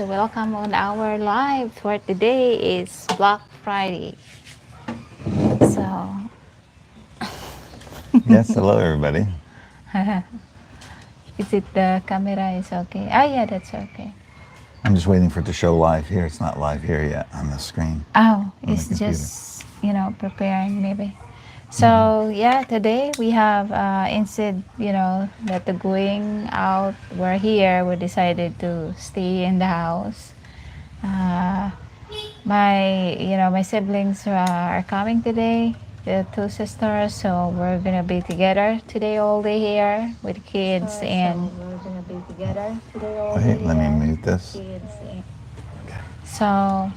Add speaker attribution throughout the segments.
Speaker 1: So welcome on our live for today is Black Friday. So
Speaker 2: Yes, hello everybody.
Speaker 1: is it the camera is okay? Oh yeah, that's okay.
Speaker 2: I'm just waiting for it to show live here. It's not live here yet on the screen
Speaker 1: Oh,
Speaker 2: on the
Speaker 1: it's
Speaker 2: computer.
Speaker 1: just preparing maybe. So yeah, today we have instead that the going out we're here, we decided to stay in the house. Uh, my siblings are coming today, the two sisters, so we're gonna be together today all day here with the kids, and we're gonna be together today all day
Speaker 2: Wait, let me
Speaker 1: here
Speaker 2: mute
Speaker 1: with the
Speaker 2: this.
Speaker 1: kids. And
Speaker 2: Okay.
Speaker 1: so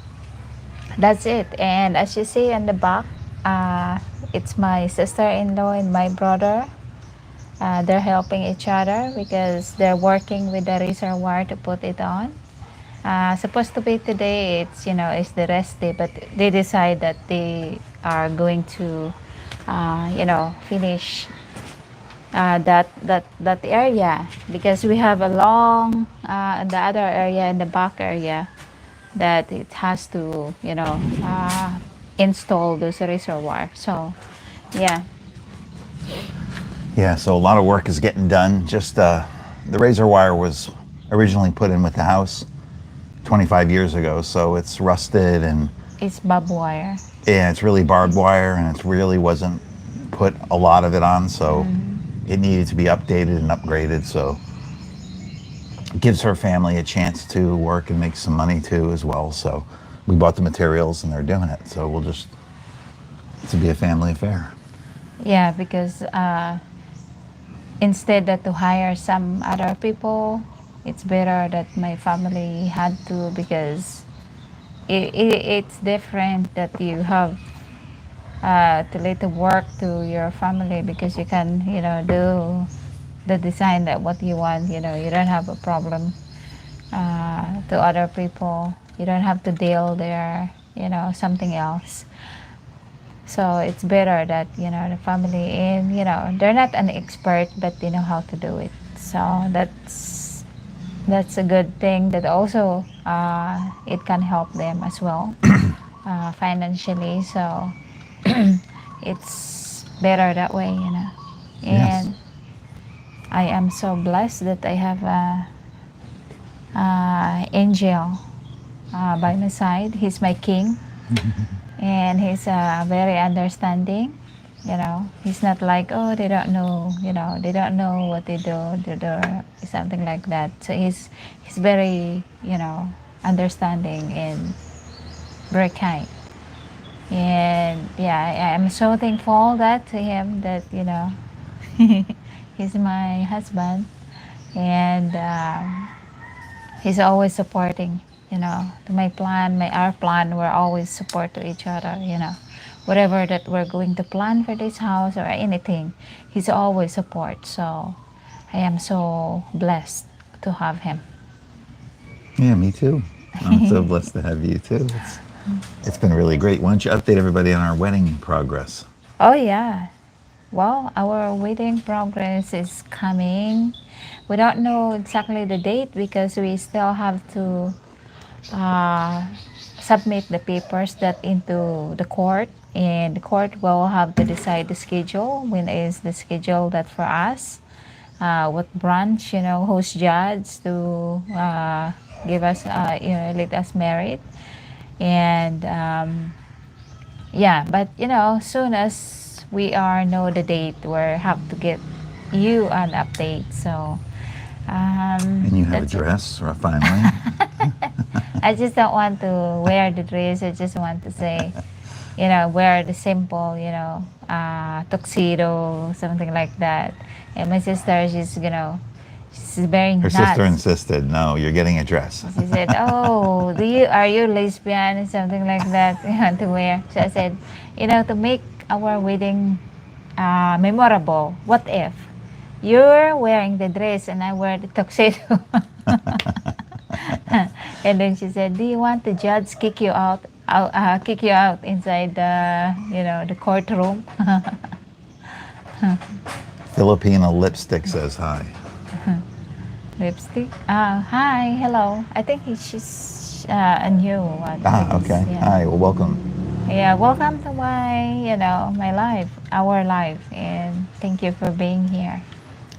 Speaker 1: that's it. And as you see in the back, uh, it's my sister-in-law and my brother. They're helping each other because they're working with the razor wire to put it on. Supposed to be today, it's the rest day, but they decide that they are going to, finish that area because we have a long the other area in the back area that it has to install those reservoir. So yeah.
Speaker 2: Yeah, so a lot of work is getting done. Just the razor wire was originally put in with the house 25 years ago, so it's rusted
Speaker 1: It's barbed wire.
Speaker 2: and it's really barbed wire, and it really wasn't put a lot of it on, so it needed to be updated and upgraded. So it gives her family a chance to work and make some money too as well. So we bought the materials and they're doing it. So we'll just to be a family affair.
Speaker 1: Yeah, because instead that to hire some other people, it's better that my family had to, because it's different that you have to let the work to your family, because you can do the design that what you want. You don't have a problem to other people. You don't have to deal there, something else. So it's better that the family, and they're not an expert, but they know how to do it. So that's a good thing, that also it can help them as well financially. So it's better that way.
Speaker 2: Yes.
Speaker 1: And I am so blessed that I have Angel by my side. He's my king, and he's very understanding. He's not like, oh, they don't know. They don't know what they do. They do something like that. So he's very understanding and very kind. And yeah, I'm so thankful that to him, that he's my husband, and he's always supporting, to my plan, my our plan. We're always support to each other, whatever that we're going to plan for this house or anything, he's always support. So I am so blessed to have him.
Speaker 2: Yeah, me too. I'm so blessed to have you too. It's been really great. Why don't you update everybody on our wedding progress?
Speaker 1: Oh yeah. Well, our wedding progress is coming. We don't know exactly the date because we still have to uh, submit the papers that into the court, and the court will have to decide the schedule. When is the schedule that for us? What branch, who's judge to give us, let us married. And yeah, but soon as we are know the date, we have to get you an update. So
Speaker 2: And you have a
Speaker 1: that's it.
Speaker 2: dress, or finally.
Speaker 1: I just don't want to wear the dress. I just want to say, wear the simple, tuxedo, something like that. And my sister, she's very
Speaker 2: Her sister
Speaker 1: nuts.
Speaker 2: insisted, no, you're getting a dress.
Speaker 1: She said, "Oh, are you lesbian?" Something like that. You want to wear? So I said, to make our wedding memorable, what if you're wearing the dress and I wear the tuxedo? And then she said, "Do you want the judge kick you out inside the courtroom?"
Speaker 2: Filipino lipstick says hi.
Speaker 1: Lipstick. Hi, hello. I think she's a new prince.
Speaker 2: Okay.
Speaker 1: Yeah.
Speaker 2: Hi. Well, welcome.
Speaker 1: Yeah. Welcome to my life, our life, and thank you for being here.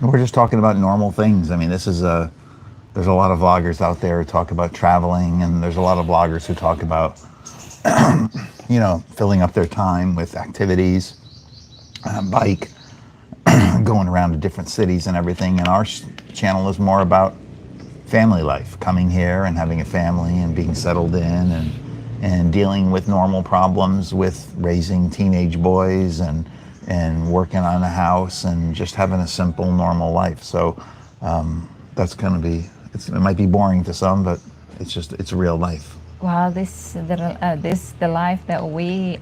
Speaker 2: We're just talking about normal things. I mean, there's a lot of vloggers out there who talk about traveling, and there's a lot of vloggers who talk about, filling up their time with activities, bike, going around to different cities and everything. And our channel is more about family life, coming here and having a family and being settled in and dealing with normal problems with raising teenage boys and working on a house and just having a simple normal life. So that's going to be it might be boring to some, but it's real life.
Speaker 1: Well, this the life that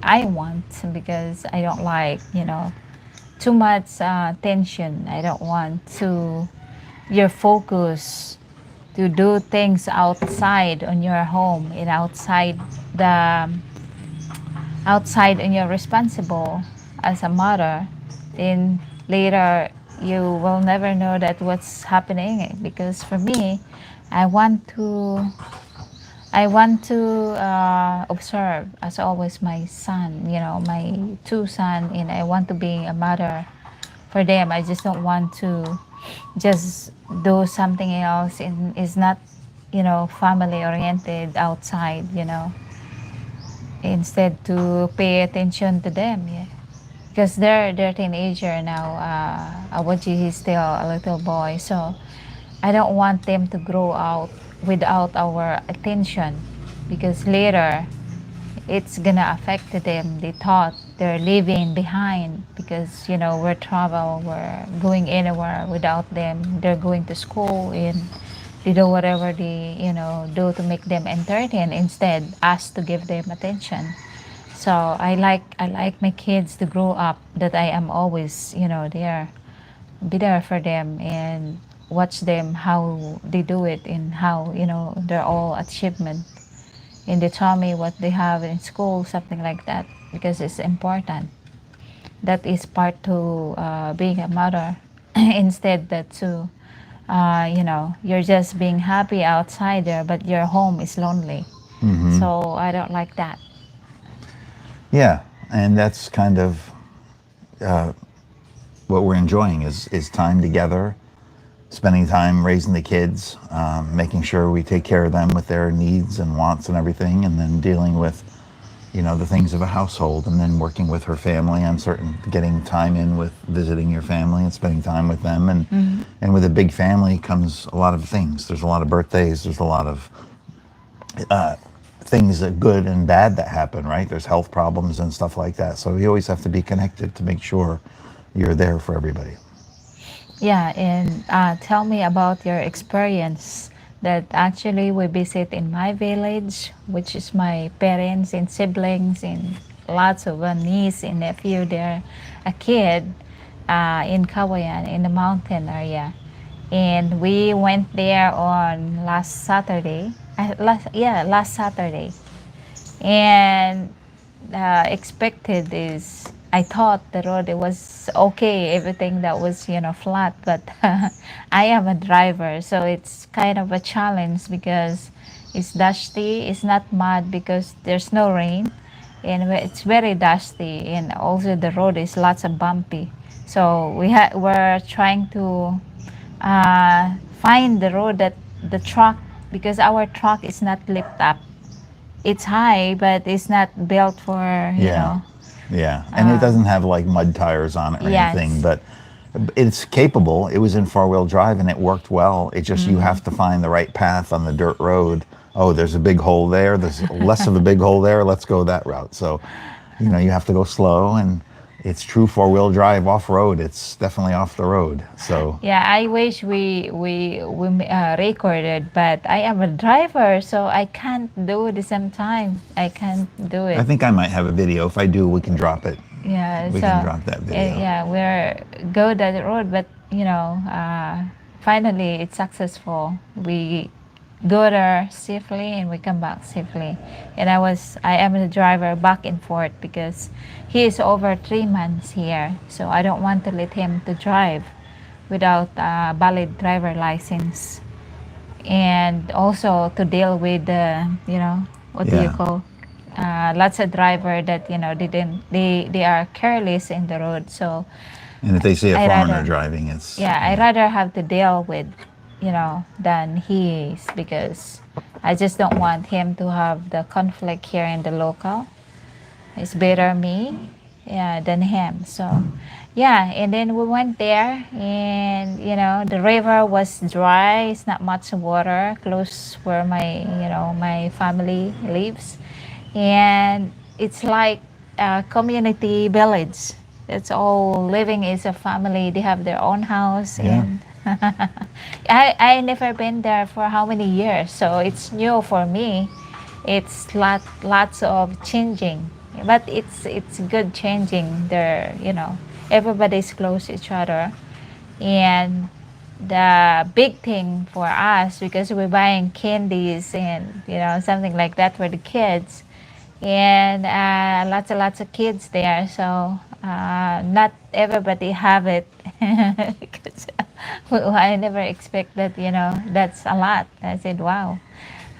Speaker 1: I want because I don't like too much tension. I don't want to your focus to do things outside on your home and the outside and you're responsible as a mother, then later you will never know that what's happening because for me i want to I want to observe as always my son, my two son, and I want to be a mother for them. I just don't want to just do something else and is not family oriented outside, instead to pay attention to them. Yeah, because they're teenager now. Awaji is still a little boy, so I don't want them to grow out without our attention, because later it's gonna affect them. They thought they're leaving behind because we're travel, we're going anywhere without them. They're going to school and they do whatever they do to make them entertain instead us to give them attention. So I like my kids to grow up that I am always there, be there for them and watch them how they do it and how they're all achievement and they tell me what they have in school, something like that, because it's important. That is part to being a mother. Instead that to you're just being happy outside there but your home is lonely. So I don't like that.
Speaker 2: Yeah, and that's kind of what we're enjoying is time together, spending time raising the kids, making sure we take care of them with their needs and wants and everything, and then dealing with, the things of a household, and then working with her family on certain, getting time in with visiting your family and spending time with them, and with a big family comes a lot of things. There's a lot of birthdays. There's a lot of things that good and bad that happen, right? There's health problems and stuff like that. So you always have to be connected to make sure you're there for everybody.
Speaker 1: Yeah, and tell me about your experience that actually we visit in my village, which is my parents and siblings and lots of niece and nephew there, a kid in Kawayan in the mountain area. And we went there on last Saturday. Last Saturday. And expected is I thought the road it was okay, everything that was flat, but I am a driver, so it's kind of a challenge because it's dusty. It's not mud because there's no rain, and it's very dusty, and also the road is lots of bumpy. So we're trying to find the road that the truck, because our truck is not lift up, it's high, but it's not built for,
Speaker 2: Yeah, yeah, and it
Speaker 1: uh,
Speaker 2: doesn't have like mud tires on it or anything,
Speaker 1: yes.
Speaker 2: but it's capable. It was in four-wheel drive and it worked well. It just you have to find the right path on the dirt road. Oh, there's a big hole there. There's less of a big hole there. Let's go that route. So, you have to go slow, and it's true four-wheel drive off-road. It's definitely off the road. So,
Speaker 1: Yeah, I wish we recorded, but I am a driver, so I can't do it the same time. I can't do
Speaker 2: I
Speaker 1: it.
Speaker 2: think I might have a video. If I do, we can drop it.
Speaker 1: Yeah,
Speaker 2: We
Speaker 1: so
Speaker 2: can drop that video.
Speaker 1: yeah, we're go that road, but finally it's successful. We go there safely and we come back safely. And I am the driver back and forth because he is over 3 months here, so I don't want to let him to drive without a valid driver license. and also to deal with the, what do you
Speaker 2: Yeah.
Speaker 1: call, lots of driver that, didn't, they are careless in the road. So
Speaker 2: And if they see a
Speaker 1: I
Speaker 2: foreigner
Speaker 1: rather,
Speaker 2: driving, it's,
Speaker 1: yeah, I
Speaker 2: yeah.
Speaker 1: rather have to deal with, than he is, because I just don't want him to have the conflict here in the local. It's better me, yeah, than him. So yeah, and then we went there, and the river was dry. It's not much water close where my family lives, and it's like a community village. It's all living as a family. They have their own house,
Speaker 2: Yeah.
Speaker 1: and I never been there for how many years, so it's new for me. It's lots of changing, but it's good changing. There, everybody's close to each other, and the big thing for us, because we're buying candies and something like that for the kids, and lots of kids there. So not everybody have it because well, I never expect that. That's a lot. I said, wow,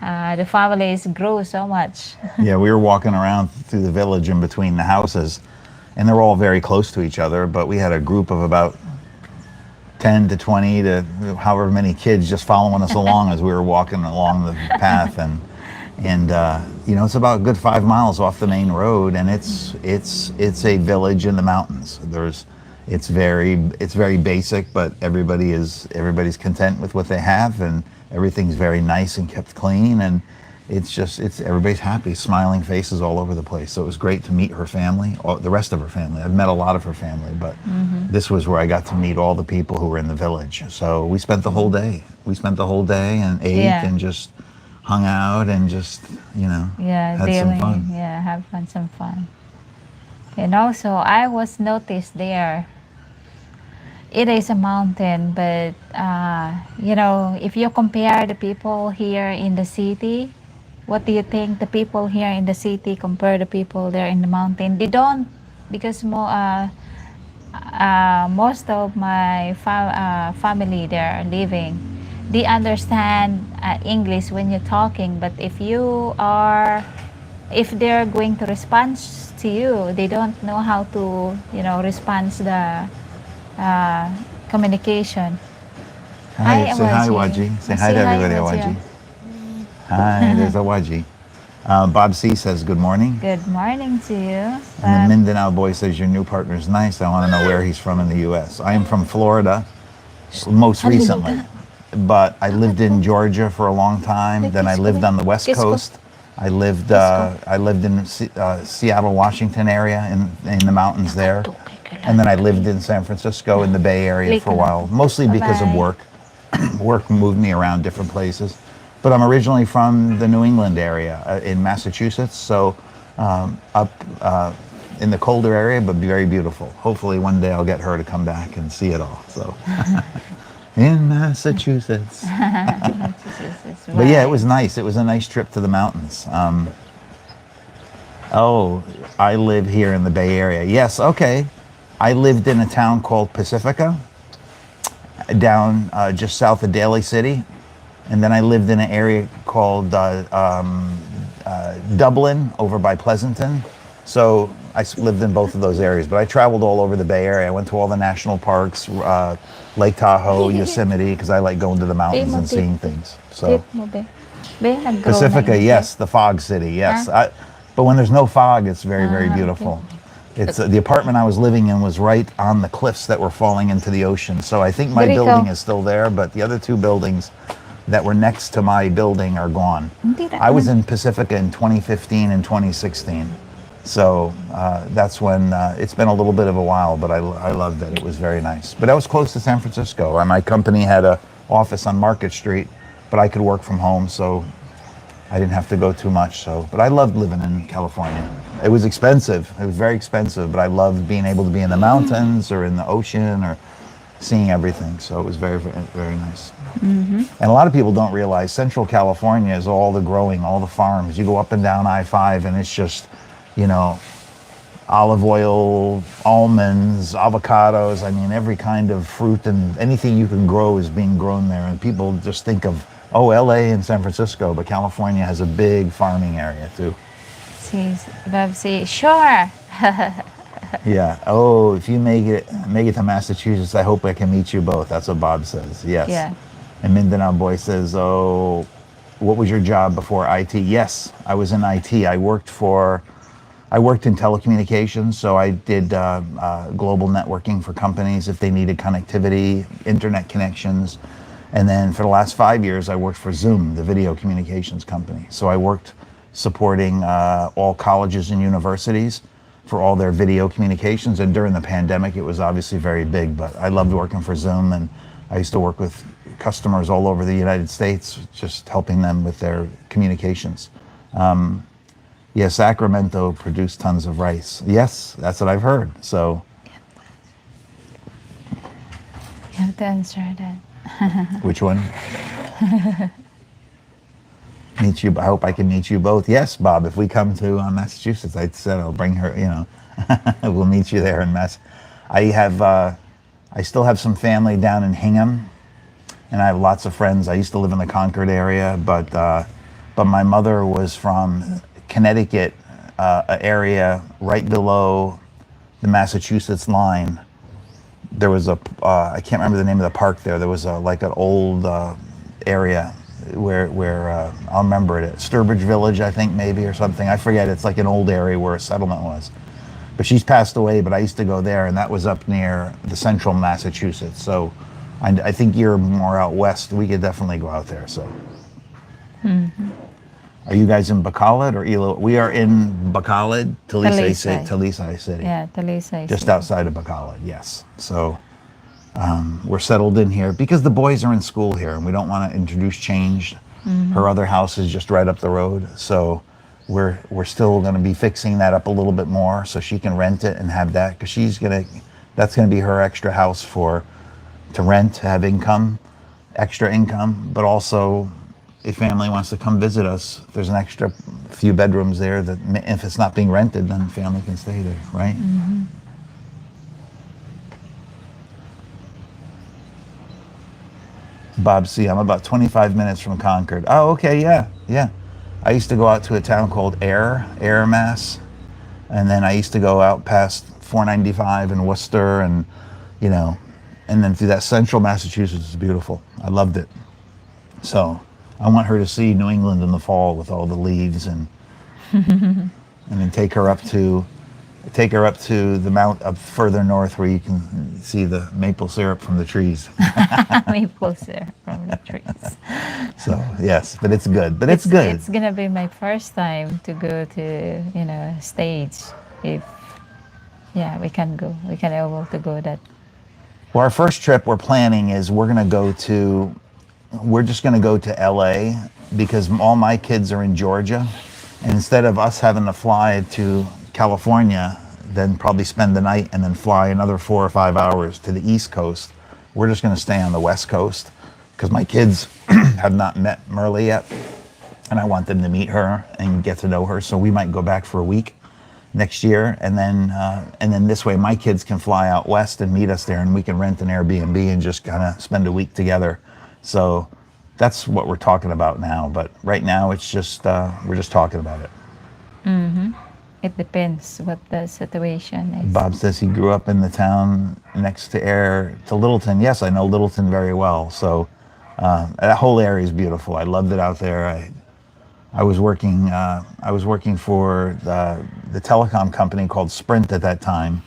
Speaker 1: the families grow so much.
Speaker 2: Yeah, we were walking around through the village in between the houses, and they're all very close to each other. But we had a group of about 10 to 20 to however many kids just following us along as we were walking along the path, and it's about a good 5 miles off the main road, and it's a village in the mountains. It's very basic, but everybody's content with what they have, and everything's very nice and kept clean, and it's everybody's happy, smiling faces all over the place. So it was great to meet her family, the rest of her family. I've met a lot of her family, but this was where I got to meet all the people who were in the village. So we spent the whole day. We spent the whole day and ate
Speaker 1: Yeah,
Speaker 2: and just hung out and just
Speaker 1: yeah,
Speaker 2: had some
Speaker 1: dealing,
Speaker 2: fun.
Speaker 1: yeah, have fun, some fun. And also, I was noticed there. It is a mountain, but if you compare the people here in the city, what do you think the people here in the city compare the people there in the mountain? They don't, because most of my family there are living. They understand English when you're talking, but if they're going to respond to you, they don't know how to, respond to the uh, communication.
Speaker 2: Hi,
Speaker 1: Hi,
Speaker 2: say hi,
Speaker 1: Awaji.
Speaker 2: Waji. Say hi
Speaker 1: Say
Speaker 2: to
Speaker 1: hi,
Speaker 2: everybody,
Speaker 1: Awaji.
Speaker 2: Awaji. Hi, there's Awaji. Bob C says good morning.
Speaker 1: Good morning to you,
Speaker 2: And then
Speaker 1: Bob.
Speaker 2: Mindanao boy says your new partner's nice. I want to know where he's from in the U.S. I am from Florida, most recently, but I lived in Georgia for a long time. Then I lived on the West Coast. I lived in Seattle, Washington area in the mountains there, and then I lived in San Francisco in the Bay Area for a while, mostly because of
Speaker 1: Bye-bye.
Speaker 2: work. Work moved me around different places, but I'm originally from the New England area in Massachusetts, so up in the colder area, but very beautiful. Hopefully one day I'll get her to come back and see it all. So in Massachusetts.
Speaker 1: Massachusetts.
Speaker 2: But yeah, it
Speaker 1: Bye.
Speaker 2: was nice. It was a nice trip to the mountains. Oh, I live here in the Bay Area. Yes, okay. I lived in a town called Pacifica, down just south of Daly City. And then I lived in an area called Dublin over by Pleasanton. So lived in both of those areas, but I traveled all over the Bay Area. I went to all the national parks, Lake Tahoe, Yosemite, because I like going to the
Speaker 1: Be
Speaker 2: mountains
Speaker 1: mo,
Speaker 2: and
Speaker 1: tip.
Speaker 2: seeing things.
Speaker 1: Tip
Speaker 2: So
Speaker 1: mo, be. Be, nag-grow na
Speaker 2: Pacifica,
Speaker 1: yun, be.
Speaker 2: yes, the fog city,
Speaker 1: Ha?
Speaker 2: yes. But when there's no fog, it's very, very
Speaker 1: Okay.
Speaker 2: beautiful. It's the apartment I was living in was right on the cliffs that were falling into the ocean. So I think my
Speaker 1: Dali
Speaker 2: building
Speaker 1: ikaw.
Speaker 2: is still there, but the other two buildings that were next to my building are gone.
Speaker 1: Hindi na
Speaker 2: I was
Speaker 1: man.
Speaker 2: in Pacifica in 2015 and 2016. So that's when it's been a little bit of a while, but I loved it. It was very nice. But I was close to San Francisco. And my company had a office on Market Street, but I could work from home, so I didn't have to go too much. So, but I loved living in California. It was expensive. It was very expensive, but I loved being able to be in the mountains or in the ocean or seeing everything. So it was very, very, very nice. And a lot of people don't realize Central California is all the growing, all the farms. You go up and down I-5 and it's just, you know, olive oil, almonds, avocados. I mean, every kind of fruit and anything you can grow is being grown there. And people just think of Oh, LA and San Francisco, but California has a big farming area too.
Speaker 1: Bob say, sure.
Speaker 2: Yeah. Oh, if you make it to Massachusetts, I hope I can meet you both. That's what Bob says. Yes.
Speaker 1: Yeah.
Speaker 2: And Mindanao boy says, "Oh, what was your job before IT?" Yes, I was in IT. I worked in telecommunications, so I did global networking for companies if they needed connectivity, internet connections. And then for the last 5 years, I worked for Zoom, the video communications company. So I worked supporting all colleges and universities for all their video communications. And during the pandemic, it was obviously very big, but I loved working for Zoom. And I used to work with customers all over the United States, just helping them with their communications. Yeah, Sacramento produced tons of rice. Yes, that's what I've heard. So,
Speaker 1: You have to answer that.
Speaker 2: which one? Meet you. I hope I can meet you both. Yes, Bob. If we come to Massachusetts, I said I'll bring her. We'll meet you there in Mass. I have. I still have some family down in Hingham, and I have lots of friends. I used to live in the Concord area, but my mother was from Connecticut, area right below the Massachusetts line. There was I can't remember the name of the park there. There was like an old area where I'll remember it. Sturbridge Village, I think maybe, or something. I forget. It's like an old area where a settlement was. But she's passed away. But I used to go there, and that was up near the central Massachusetts. So I think you're more out west. We could definitely go out there. So. Are you guys in Bacolod or Ilo? We are in Bacolod, Talisay City.
Speaker 1: Yeah, Talisay.
Speaker 2: Just outside of Bacolod, yes. So we're settled in here because the boys are in school here and we don't want to introduce change. Her other house is just right up the road. So we're still going to be fixing that up a little bit more so she can rent it and have that because that's going to be her extra house to rent, to have extra income, but also if family wants to come visit us, there's an extra few bedrooms there that if it's not being rented, then family can stay there, right? Bob C., I'm about 25 minutes from Concord. Oh, okay, yeah, yeah. I used to go out to a town called Air, Mass. And then I used to go out past 495 in Worcester and then through that central Massachusetts is beautiful. I loved it. So I want her to see New England in the fall with all the leaves and then take her up to the mount up further north where you can see the maple syrup from the trees.
Speaker 1: Maple syrup from the trees.
Speaker 2: So yes, but it's good. But it's good.
Speaker 1: It's gonna be my first time to go to stage. If we can go, we can able to go that.
Speaker 2: Well, our first trip we're planning is we're just going to go to LA because all my kids are in Georgia. And instead of us having to fly to California, then probably spend the night and then fly another 4 or 5 hours to the East Coast, we're just going to stay on the West Coast because my kids have not met Merle yet. And I want them to meet her and get to know her. So we might go back for a week next year. And then this way my kids can fly out west and meet us there and we can rent an Airbnb and just kind of spend a week together. So that's what we're talking about now. But right now, it's just we're just talking about it.
Speaker 1: It depends what the situation is.
Speaker 2: Bob says he grew up in the town next to Littleton. Yes, I know Littleton very well. So that whole area is beautiful. I loved it out there. I was working for the telecom company called Sprint at that time.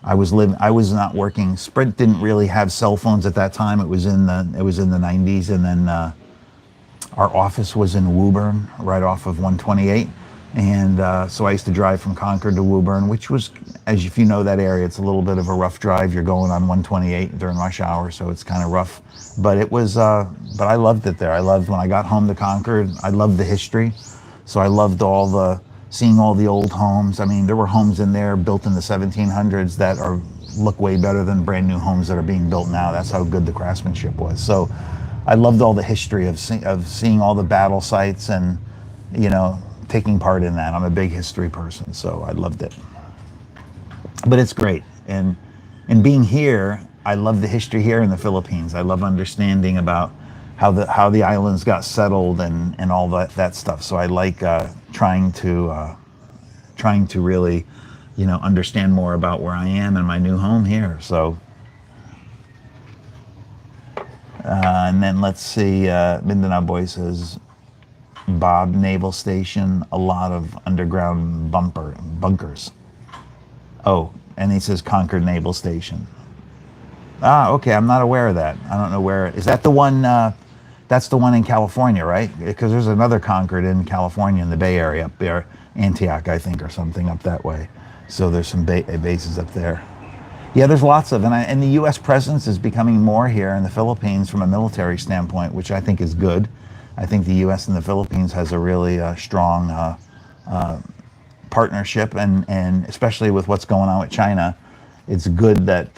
Speaker 2: I was not working. Sprint didn't really have cell phones at that time. It was in the 90s, and then our office was in Woburn, right off of 128. And so I used to drive from Concord to Woburn, which was, if you know that area, it's a little bit of a rough drive. You're going on 128 during rush hour, so it's kind of rough. But it was, but I loved it there. I loved when I got home to Concord. I loved the history, so I loved seeing all the old homes. I mean, there were homes in there built in the 1700s that look way better than brand new homes that are being built now. That's how good the craftsmanship was. So I loved all the history of seeing all the battle sites and, taking part in that. I'm a big history person, so I loved it. But it's great. And being here, I love the history here in the Philippines. I love understanding about how the islands got settled and all that stuff. So I like trying to really, understand more about where I am and my new home here. So, and then let's see, Mindanao Boy says, Bob Naval Station, a lot of underground bunkers. Oh, and he says Concord Naval Station. Ah, okay. I'm not aware of that. I don't know where. Is that the one? That's the one in California, right? Because there's another Concord in California in the Bay Area up there, Antioch, I think, or something up that way. So there's some bases up there. Yeah, there's lots of, and the U.S. presence is becoming more here in the Philippines from a military standpoint, which I think is good. I think the U.S. and the Philippines has a really strong partnership, and especially with what's going on with China, it's good that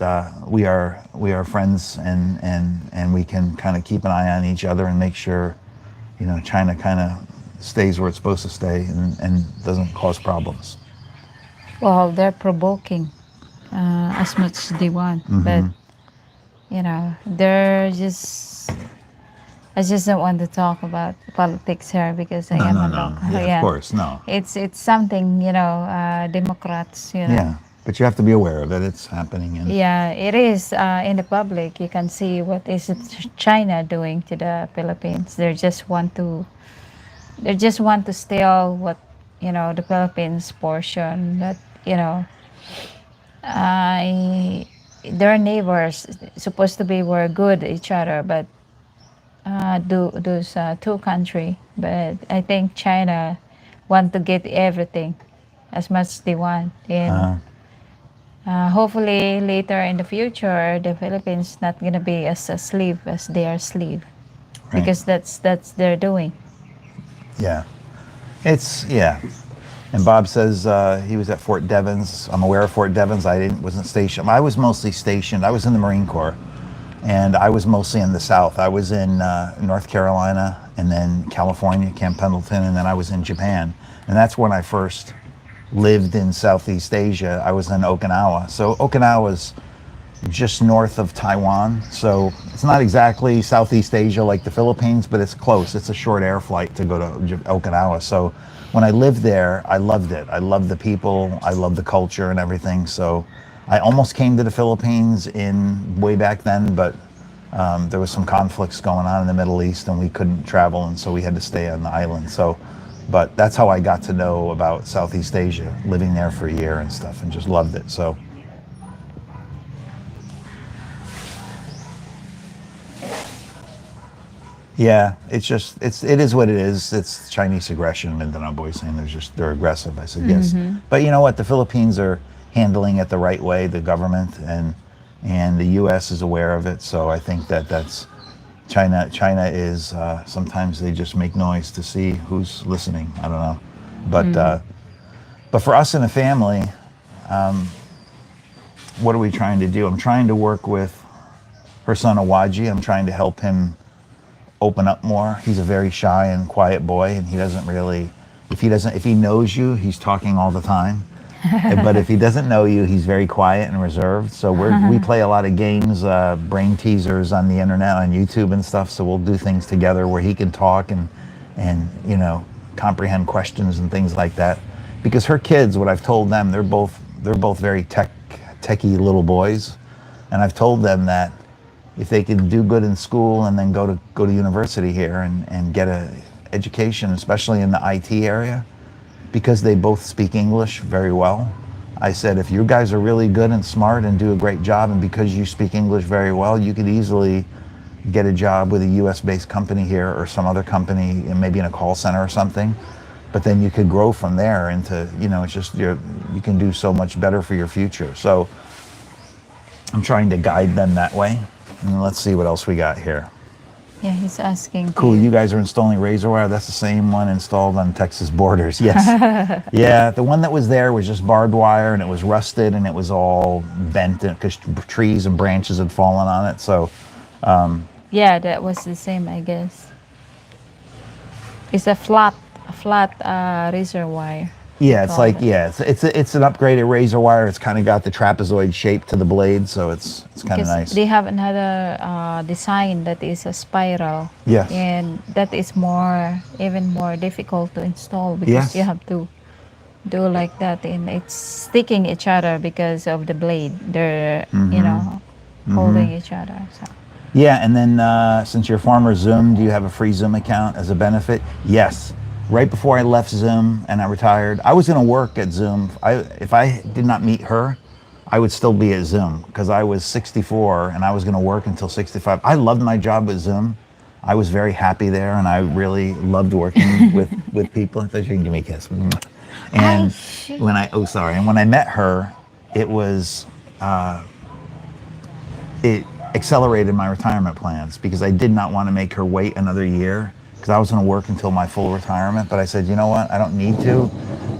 Speaker 2: we are friends, and we can kind of keep an eye on each other and make sure, China kind of stays where it's supposed to stay and doesn't cause problems.
Speaker 1: Well, they're provoking as much as they want, but they're just. I just don't want to talk about politics here because I
Speaker 2: No,
Speaker 1: am
Speaker 2: no,
Speaker 1: a
Speaker 2: no.
Speaker 1: local.
Speaker 2: Yeah, of
Speaker 1: Yeah,
Speaker 2: course, no.
Speaker 1: it's something Democrats.
Speaker 2: Yeah, but you have to be aware of it. It's happening, and
Speaker 1: Yeah, it is in the public. You can see what is China doing to the Philippines. They just want to steal what the Philippines portion. That I their neighbors supposed to be were good each other, but those two country. But I think China want to get everything as much as they want, and
Speaker 2: uh,
Speaker 1: hopefully later in the future the Philippines not gonna be as a slave as they are slave,
Speaker 2: right.
Speaker 1: because that's they're doing.
Speaker 2: Yeah, yeah. And Bob says he was at Fort Devens. I'm aware of Fort Devens. Wasn't stationed. I was mostly stationed. I was in the Marine Corps, and I was mostly in the South. I was in North Carolina, and then California, Camp Pendleton, and then I was in Japan. And that's when I first lived in Southeast Asia. I was in Okinawa. So Okinawa's just north of Taiwan. So it's not exactly Southeast Asia like the Philippines, but it's close. It's a short air flight to go to Okinawa. So when I lived there, I loved it. I loved the people. I loved the culture and everything. So I almost came to the Philippines in way back then, but there was some conflicts going on in the Middle East, and we couldn't travel, and so we had to stay on the island. So, but that's how I got to know about Southeast Asia, living there for a year and stuff, and just loved it. So. Yeah, it is what it is. It's Chinese aggression, and then I'm always saying they're aggressive. I said yes, but you know what? The Philippines are handling it the right way. The government and the U.S. is aware of it. So I think that's China. China is sometimes they just make noise to see who's listening. I don't know, but for us in the family, what are we trying to do? I'm trying to work with her son Awaji. I'm trying to help him open up more. He's a very shy and quiet boy, and he doesn't really, if he knows you, he's talking all the time. But if he doesn't know you, he's very quiet and reserved. So we play a lot of games, brain teasers on the internet, on YouTube and stuff. So we'll do things together where he can talk and comprehend questions and things like that. Because her kids, what I've told them, they're both very techie little boys, and I've told them that if they can do good in school and then go to university here and get a education, especially in the IT area, because they both speak English very well. I said, if you guys are really good and smart and do a great job, and because you speak English very well, you could easily get a job with a US-based company here or some other company, maybe in a call center or something. But then you could grow from there into, it's just you can do so much better for your future. So I'm trying to guide them that way. And let's see what else we got here.
Speaker 1: Yeah, he's asking.
Speaker 2: Cool, you guys are installing razor wire. That's the same one installed on Texas borders. Yes. Yeah, the one that was there was just barbed wire, and it was rusted, and it was all bent because trees and branches had fallen on it. So.
Speaker 1: Yeah, that was the same, I guess. It's a flat razor wire. they
Speaker 2: Yeah, it's
Speaker 1: call
Speaker 2: like
Speaker 1: it.
Speaker 2: it's an upgraded razor wire. It's kind of got the trapezoid shape to the blade, so it's kind of
Speaker 1: Because
Speaker 2: nice.
Speaker 1: they have another design that is a spiral,
Speaker 2: Yes.
Speaker 1: and that is more even more difficult to install because you
Speaker 2: Yes.
Speaker 1: have to do like that, and it's sticking each other because of the blade. They're holding each other. So
Speaker 2: Yeah, and then since you're former Zoom, do you have a free Zoom account as a benefit? Yes. Right before I left Zoom and I retired, I was going to work at Zoom. If I did not meet her, I would still be at Zoom because I was 64 and I was going to work until 65. I loved my job at Zoom. I was very happy there, and I really loved working with people. I thought you can give me a kiss.
Speaker 1: I
Speaker 2: And
Speaker 1: should.
Speaker 2: when I and when I met her, it was it accelerated my retirement plans because I did not want to make her wait another year because I was going to work until my full retirement. But I said, you know what? I don't need to.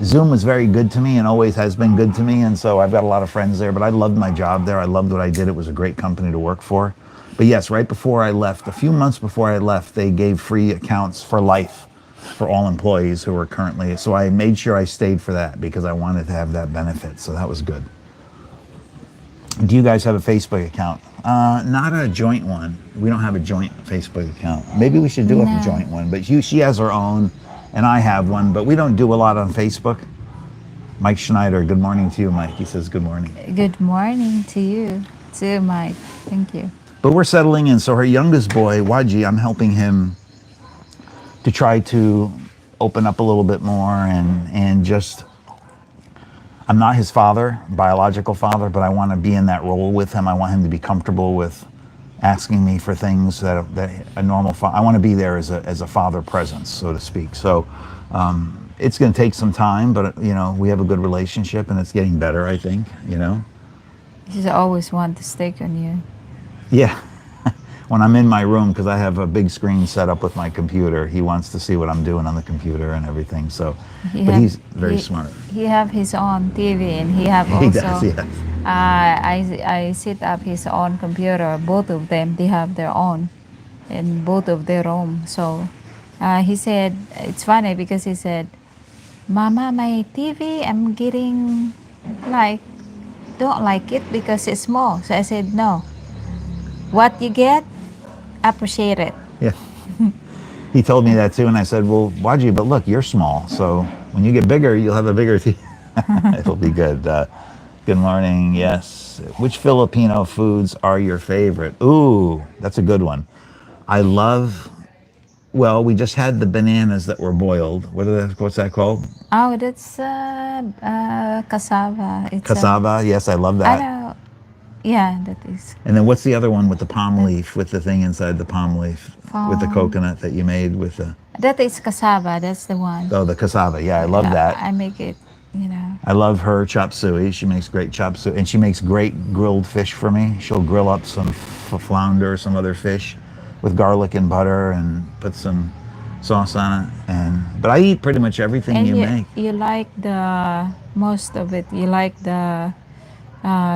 Speaker 2: Zoom was very good to me and always has been good to me. And so I've got a lot of friends there, but I loved my job there. I loved what I did. It was a great company to work for. But yes, right before I left, a few months before I left, they gave free accounts for life for all employees who were currently. So I made sure I stayed for that because I wanted to have that benefit. So that was good. Do you guys have a Facebook account? Not a joint one. We don't have a joint Facebook account. Maybe we should do a
Speaker 1: No.
Speaker 2: joint one. But she has her own, and I have one. But we don't do a lot on Facebook. Mike Schneider. Good morning to you, Mike. He says good morning.
Speaker 1: Good morning to you, too, Mike. Thank you.
Speaker 2: But we're settling in. So her youngest boy, Waji, I'm helping him to try to open up a little bit more and just I'm not his father, biological father, but I want to be in that role with him. I want him to be comfortable with asking me for things that a normal father. I want to be there as a father presence, so to speak. So it's going to take some time, but we have a good relationship and it's getting better. I think.
Speaker 1: He's always want to stick on you.
Speaker 2: Yeah. When I'm in my room, because I have a big screen set up with my computer, he wants to see what I'm doing on the computer and everything. So,
Speaker 1: He
Speaker 2: but
Speaker 1: have
Speaker 2: he's very smart.
Speaker 1: he have his own TV, and he have
Speaker 2: He does,
Speaker 1: also.
Speaker 2: yes.
Speaker 1: I set up his own computer. Both of them, they have their own, in both of their room. So he said it's funny because he said, "Mama, my TV, I'm getting like don't like it because it's small." So I said, "No, what you get, appreciate it."
Speaker 2: Yeah. He told me that too, and I said, "Well, Waji, but look, you're small, so when you get bigger, you'll have a bigger TV. It'll be good." Good morning. Yes. Which Filipino foods are your favorite? Ooh, that's a good one. I love. Well, we just had the bananas that were boiled. What's that called?
Speaker 1: Oh, that's cassava. It's
Speaker 2: Cassava. Yes, I love
Speaker 1: I
Speaker 2: that.
Speaker 1: don't. Yeah, that is
Speaker 2: And then what's the other one with the palm
Speaker 1: that
Speaker 2: leaf, with the thing inside the palm leaf, with the
Speaker 1: from
Speaker 2: coconut that you made with the
Speaker 1: that is cassava. That's the one.
Speaker 2: the cassava. Yeah, I love
Speaker 1: Yeah,
Speaker 2: that.
Speaker 1: I make it. You know.
Speaker 2: I love her chop suey. She makes great chop suey, and she makes great grilled fish for me. She'll grill up some flounder or some other fish with garlic and butter and put some sauce on it. But I eat pretty much everything
Speaker 1: And
Speaker 2: you make.
Speaker 1: you like the most of it. You like uh,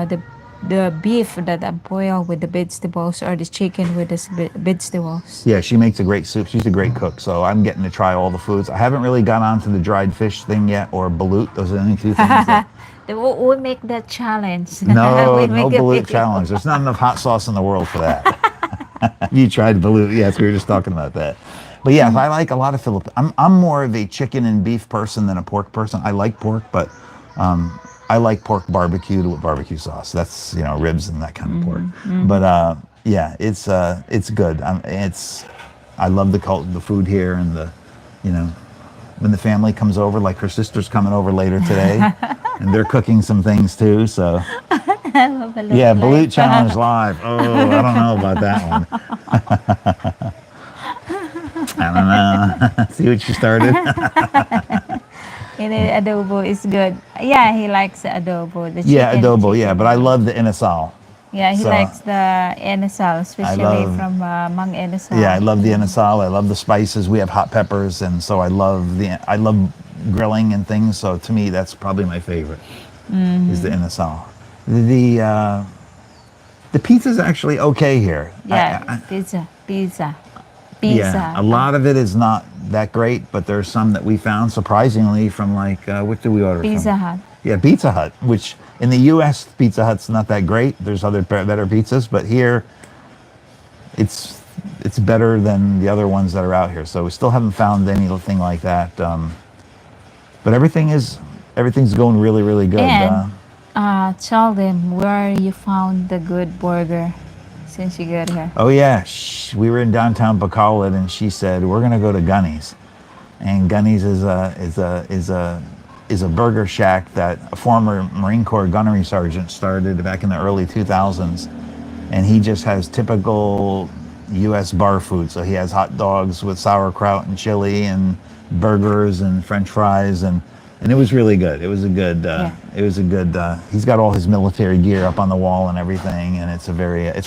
Speaker 1: the the beef that I boil with the vegetables or the chicken with the vegetables.
Speaker 2: Yeah, she makes a great soup. She's a great cook, so I'm getting to try all the foods. I haven't really got onto the dried fish thing yet, or balut. Those are the only two things that.
Speaker 1: We make that challenge.
Speaker 2: No,
Speaker 1: We
Speaker 2: no
Speaker 1: make a
Speaker 2: balut
Speaker 1: video.
Speaker 2: challenge. There's not enough hot sauce in the world for that. You tried balut. Yes, we were just talking about that. But yeah, I like a lot of Philippine. I'm more of a chicken and beef person than a pork person. I like pork, but I like pork barbecued with barbecue sauce. That's ribs and that kind of pork. But yeah, it's good. I love the food here and you know when the family comes over, like her sister's coming over later today, and they're cooking some things too. So yeah, Balut Challenge live. Oh, I don't know about that one. I don't know. See what you started?
Speaker 1: And the adobo is good. Yeah, he likes the adobo, the
Speaker 2: Yeah, adobo. Yeah,
Speaker 1: chicken
Speaker 2: but I
Speaker 1: adobo.
Speaker 2: love the inasal.
Speaker 1: Yeah, he
Speaker 2: So
Speaker 1: likes the inasal,
Speaker 2: I
Speaker 1: especially
Speaker 2: love.
Speaker 1: from Mang
Speaker 2: Yeah, I
Speaker 1: Inasal.
Speaker 2: love the inasal. I love the spices. We have hot peppers, and so I love grilling and things. So to me, that's probably my favorite. Is the inasal. The pizza's actually okay here.
Speaker 1: Yeah, pizza.
Speaker 2: Yeah,
Speaker 1: Pizza.
Speaker 2: a lot of it is not that great, but there's some that we found surprisingly from like what did we order from?
Speaker 1: Pizza Hut.
Speaker 2: Yeah, Pizza Hut, which in the U.S. Pizza Hut's not that great. There's other better pizzas, but here it's it's better than the other ones that are out here. So we still haven't found anything like that. But everything's going really really good.
Speaker 1: And tell them where you found the good burger since you got here.
Speaker 2: Oh yeah, we were in downtown Bacolod, and she said we're gonna go to Gunnies, and Gunnies is a burger shack that a former Marine Corps gunnery sergeant started back in the early 2000s, and he just has typical U.S. bar food. So he has hot dogs with sauerkraut and chili, and burgers and French fries, and it was really good. It was a good.
Speaker 1: Yeah.
Speaker 2: It was a good. He's got all his military gear up on the wall and everything, and it's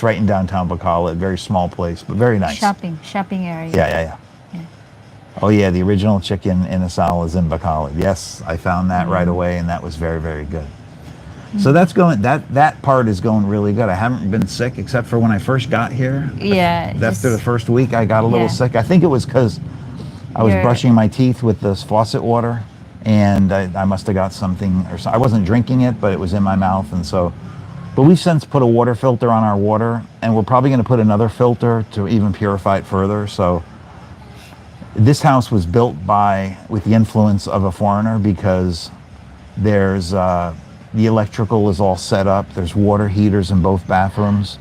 Speaker 2: right in downtown Bacolod, very small place, but very nice.
Speaker 1: Shopping area.
Speaker 2: Yeah, yeah, yeah.
Speaker 1: Yeah.
Speaker 2: Oh yeah, the original chicken in Asal is in Bacolod. Yes, I found that right away, and that was very, very good. So that's going. That part is going really good. I haven't been sick except for when I first got here.
Speaker 1: Yeah.
Speaker 2: After the first week, I got a little
Speaker 1: Yeah.
Speaker 2: sick. I think it was because I was
Speaker 1: You're-
Speaker 2: brushing my teeth with this faucet water, and I must have got something, or I wasn't drinking it, but it was in my mouth, and so. But we've since put a water filter on our water, and we're probably going to put another filter to even purify it further. So this house was built with the influence of a foreigner, because there's the electrical is all set up. There's water heaters in both bathrooms,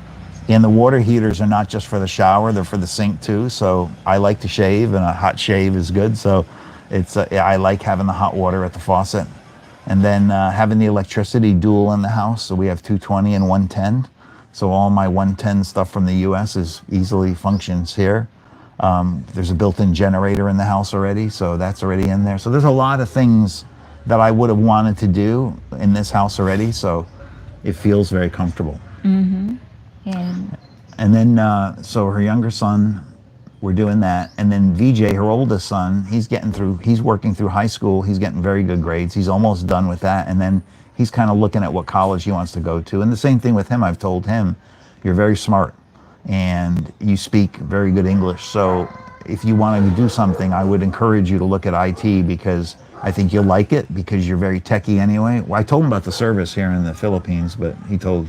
Speaker 2: and the water heaters are not just for the shower; they're for the sink too. So I like to shave, and a hot shave is good. So I like having the hot water at the faucet, and then having the electricity dual in the house. So we have 220 and 110. So all my 110 stuff from the U.S. is easily functions here. There's a built-in generator in the house already, so that's already in there. So there's a lot of things that I would have wanted to do in this house already, so it feels very comfortable.
Speaker 1: And
Speaker 2: And then, so her younger son, we're doing that. And then VJ, her oldest son, he's working through high school. He's getting very good grades. He's almost done with that. And then he's kind of looking at what college he wants to go to. And the same thing with him, I've told him, you're very smart and you speak very good English. So if you wanted to do something, I would encourage you to look at IT, because I think you'll like it, because you're very techie anyway. Well, I told him about the service here in the Philippines, but he told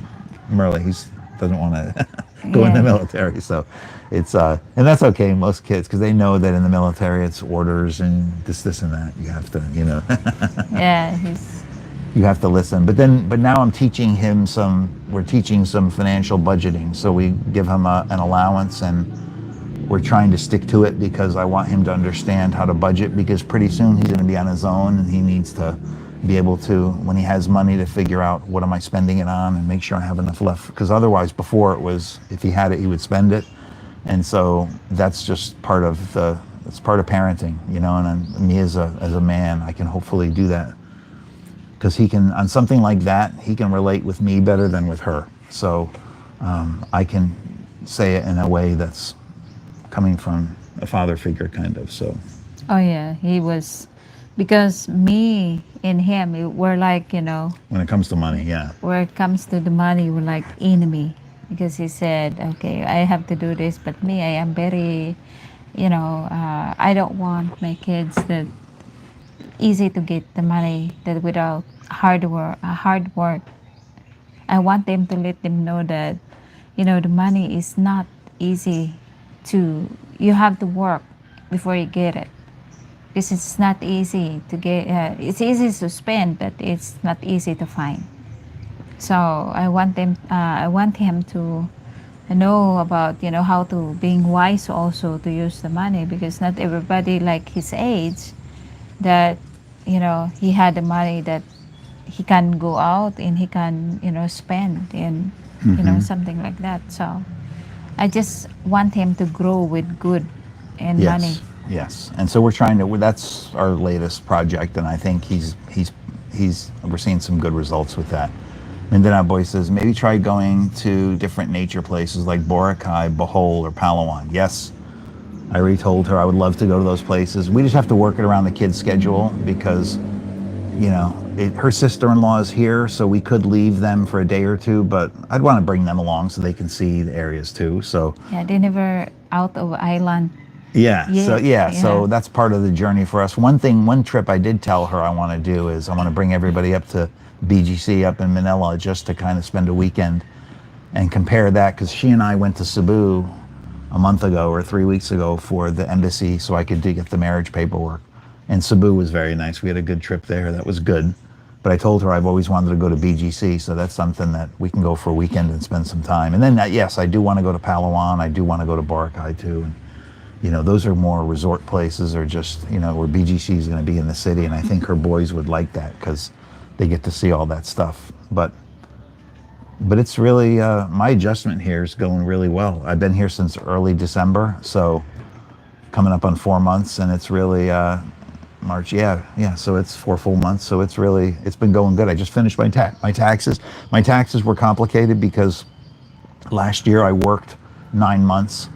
Speaker 2: Merle he doesn't want to go in the
Speaker 1: Yeah.
Speaker 2: military. So it's, and that's okay, most kids, because they know that in the military it's orders and this and that. You have to,
Speaker 1: yeah, he's
Speaker 2: you have to listen. But now we're teaching some financial budgeting. So we give him an allowance, and we're trying to stick to it, because I want him to understand how to budget, because pretty soon he's going to be on his own, and he needs to be able to, when he has money, to figure out what am I spending it on and make sure I have enough left. Because otherwise, before, it was, if he had it, he would spend it. And so that's just it's part of parenting, and me as a man, I can hopefully do that, because he can, on something like that, he can relate with me better than with her. So I can say it in a way that's coming from a father figure, kind of. So
Speaker 1: oh yeah, he was, because me and him we're like,
Speaker 2: when it comes to money, yeah.
Speaker 1: where it comes to the money, we're like enemy, because he said, okay, I have to do this, but me, I am very, I don't want my kids that easy to get the money, that without hard work. I want them to let them know that, the money is not easy you have to work before you get it. This is not easy to get, it's easy to spend, but it's not easy to find. So I want him to know about, how to being wise also to use the money, because not everybody like his age that, he had the money that he can go out and he can, spend and, something like that. So I just want him to grow with good and money.
Speaker 2: Yes. And so we're trying to. That's our latest project, and I think we're seeing some good results with that. And then our boy says, maybe try going to different nature places like Boracay, Bohol, or Palawan. Yes, I already told her I would love to go to those places. We just have to work it around the kids' schedule, because, her sister-in-law is here, so we could leave them for a day or two, but I'd want to bring them along so they can see the areas too. So
Speaker 1: Yeah, they never out of island
Speaker 2: Yeah. So
Speaker 1: Yeah,
Speaker 2: yeah.
Speaker 1: yeah.
Speaker 2: So that's part of the journey for us. One trip I did tell her I want to do is I want to bring everybody up to BGC up in Manila just to kind of spend a weekend and compare that because she and I went to Cebu a month ago or 3 weeks ago for the embassy so I could get the marriage paperwork. And Cebu was very nice. We had a good trip there. That was good. But I told her I've always wanted to go to BGC, so that's something that we can go for a weekend and spend some time. And then, yes, I do want to go to Palawan. I do want to go to Boracay too. And, those are more resort places or just, where BGC is going to be in the city. And I think her boys would like that because they get to see all that stuff. But it's really, my adjustment here is going really well. I've been here since early December, so coming up on 4 months, and it's really March. Yeah. So it's 4 full months. So it's been going good. I just finished my taxes. My taxes were complicated because last year I worked 9 months,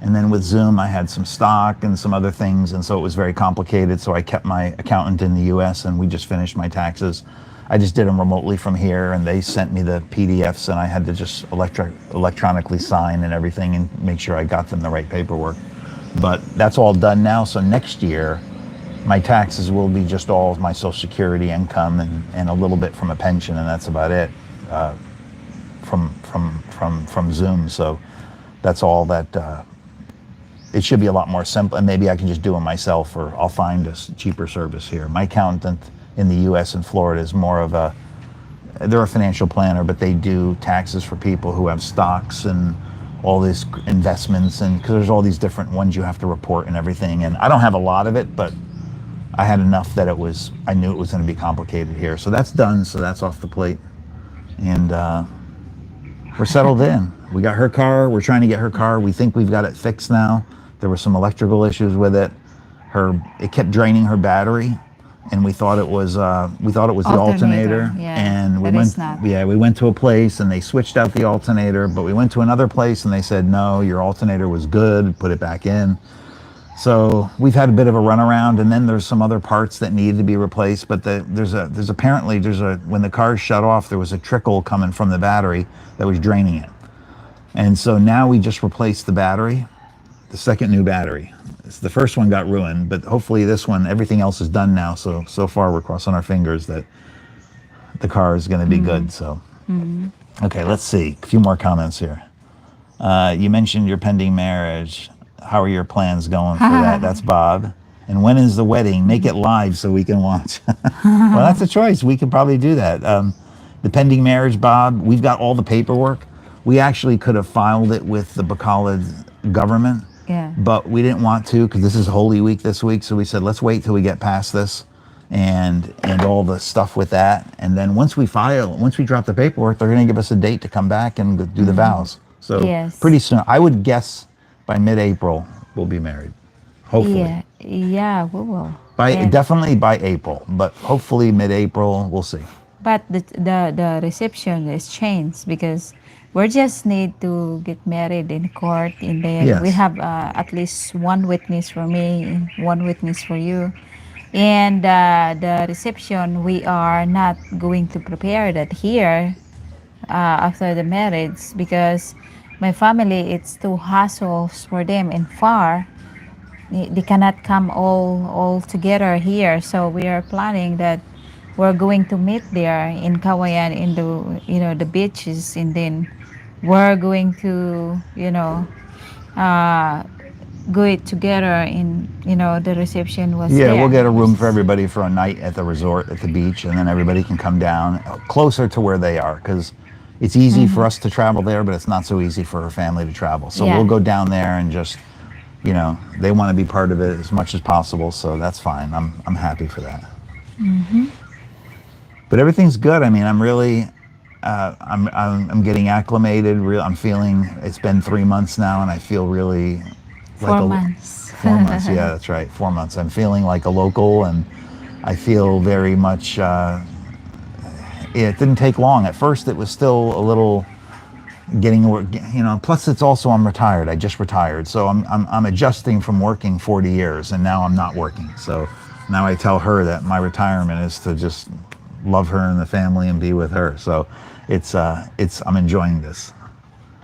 Speaker 2: and then with Zoom I had some stock and some other things, and so it was very complicated. So I kept my accountant in the U.S. and we just finished my taxes. I just did them remotely from here, and they sent me the PDFs, and I had to just electronically sign and everything and make sure I got them the right paperwork. But that's all done now. So next year, my taxes will be just all of my Social Security income and a little bit from a pension, and that's about it from Zoom. So that's all that. It should be a lot more simple, and maybe I can just do it myself, or I'll find a cheaper service here. My accountant in the U.S. and Florida is more of they're a financial planner, but they do taxes for people who have stocks and all these investments, and because there's all these different ones you have to report and everything. And I don't have a lot of it, but I had enough that I knew it was going to be complicated here. So that's done. So that's off the plate, and we're settled in. We got her car. We're trying to get her car. We think we've got it fixed now. There were some electrical issues with it. It kept draining her battery, and we thought it was the alternator.
Speaker 1: Yeah,
Speaker 2: And
Speaker 1: but it's not.
Speaker 2: we went to a place and they switched out the alternator, but we went to another place and they said no, your alternator was good, put it back in. So we've had a bit of a runaround, and then there's some other parts that needed to be replaced. But when the car shut off, there was a trickle coming from the battery that was draining it, and so now we just replaced the battery, the second new battery. The first one got ruined, but hopefully this one, everything else is done now. So far we're crossing our fingers that the car is going to be good. So, okay, let's see. A few more comments here. You mentioned your pending marriage. How are your plans going for that? That's Bob. And when is the wedding? Make it live so we can watch. Well, that's a choice. We could probably do that. The pending marriage, Bob, we've got all the paperwork. We actually could have filed it with the Bacolod government,
Speaker 1: Yeah.
Speaker 2: but we didn't want to because this is Holy Week this week. So we said, let's wait till we get past this and all the stuff with that. And then once we drop the paperwork, they're going to give us a date to come back and do the vows. So
Speaker 1: Yes.
Speaker 2: pretty soon, I would guess by mid-April, we'll be married. Hopefully.
Speaker 1: Yeah, we will. And-
Speaker 2: Definitely by April, but hopefully mid-April, we'll see.
Speaker 1: But the reception is changed because we just need to get married in court, and then
Speaker 2: Yes.
Speaker 1: we have at least one witness for me and one witness for you. And the reception, we are not going to prepare that here after the marriage because my family, it's too hassles for them and far. They cannot come all together here, so we are planning that we're going to meet there in Kawayan in the beaches, and then we're going to uh go it together in the reception was
Speaker 2: Yeah,
Speaker 1: there.
Speaker 2: we'll get a room for everybody for a night at the resort at the beach, and then everybody can come down closer to where they are because it's easy for us to travel there, but it's not so easy for her family to travel. So
Speaker 1: Yeah.
Speaker 2: we'll go down there and just, they want to be part of it as much as possible, so that's fine. I'm happy for that. But everything's good. I mean, I'm really, I'm getting acclimated. I'm feeling. It's been 3 months now, and I feel really like
Speaker 1: 4 months.
Speaker 2: 4 months. Yeah, that's right. 4 months. I'm feeling like a local, and I feel very much. It didn't take long. At first, it was still a little getting work. Plus, it's also I'm retired. I just retired, so I'm adjusting from working 40 years, and now I'm not working. So now I tell her that my retirement is to just love her and the family and be with her. So I'm enjoying this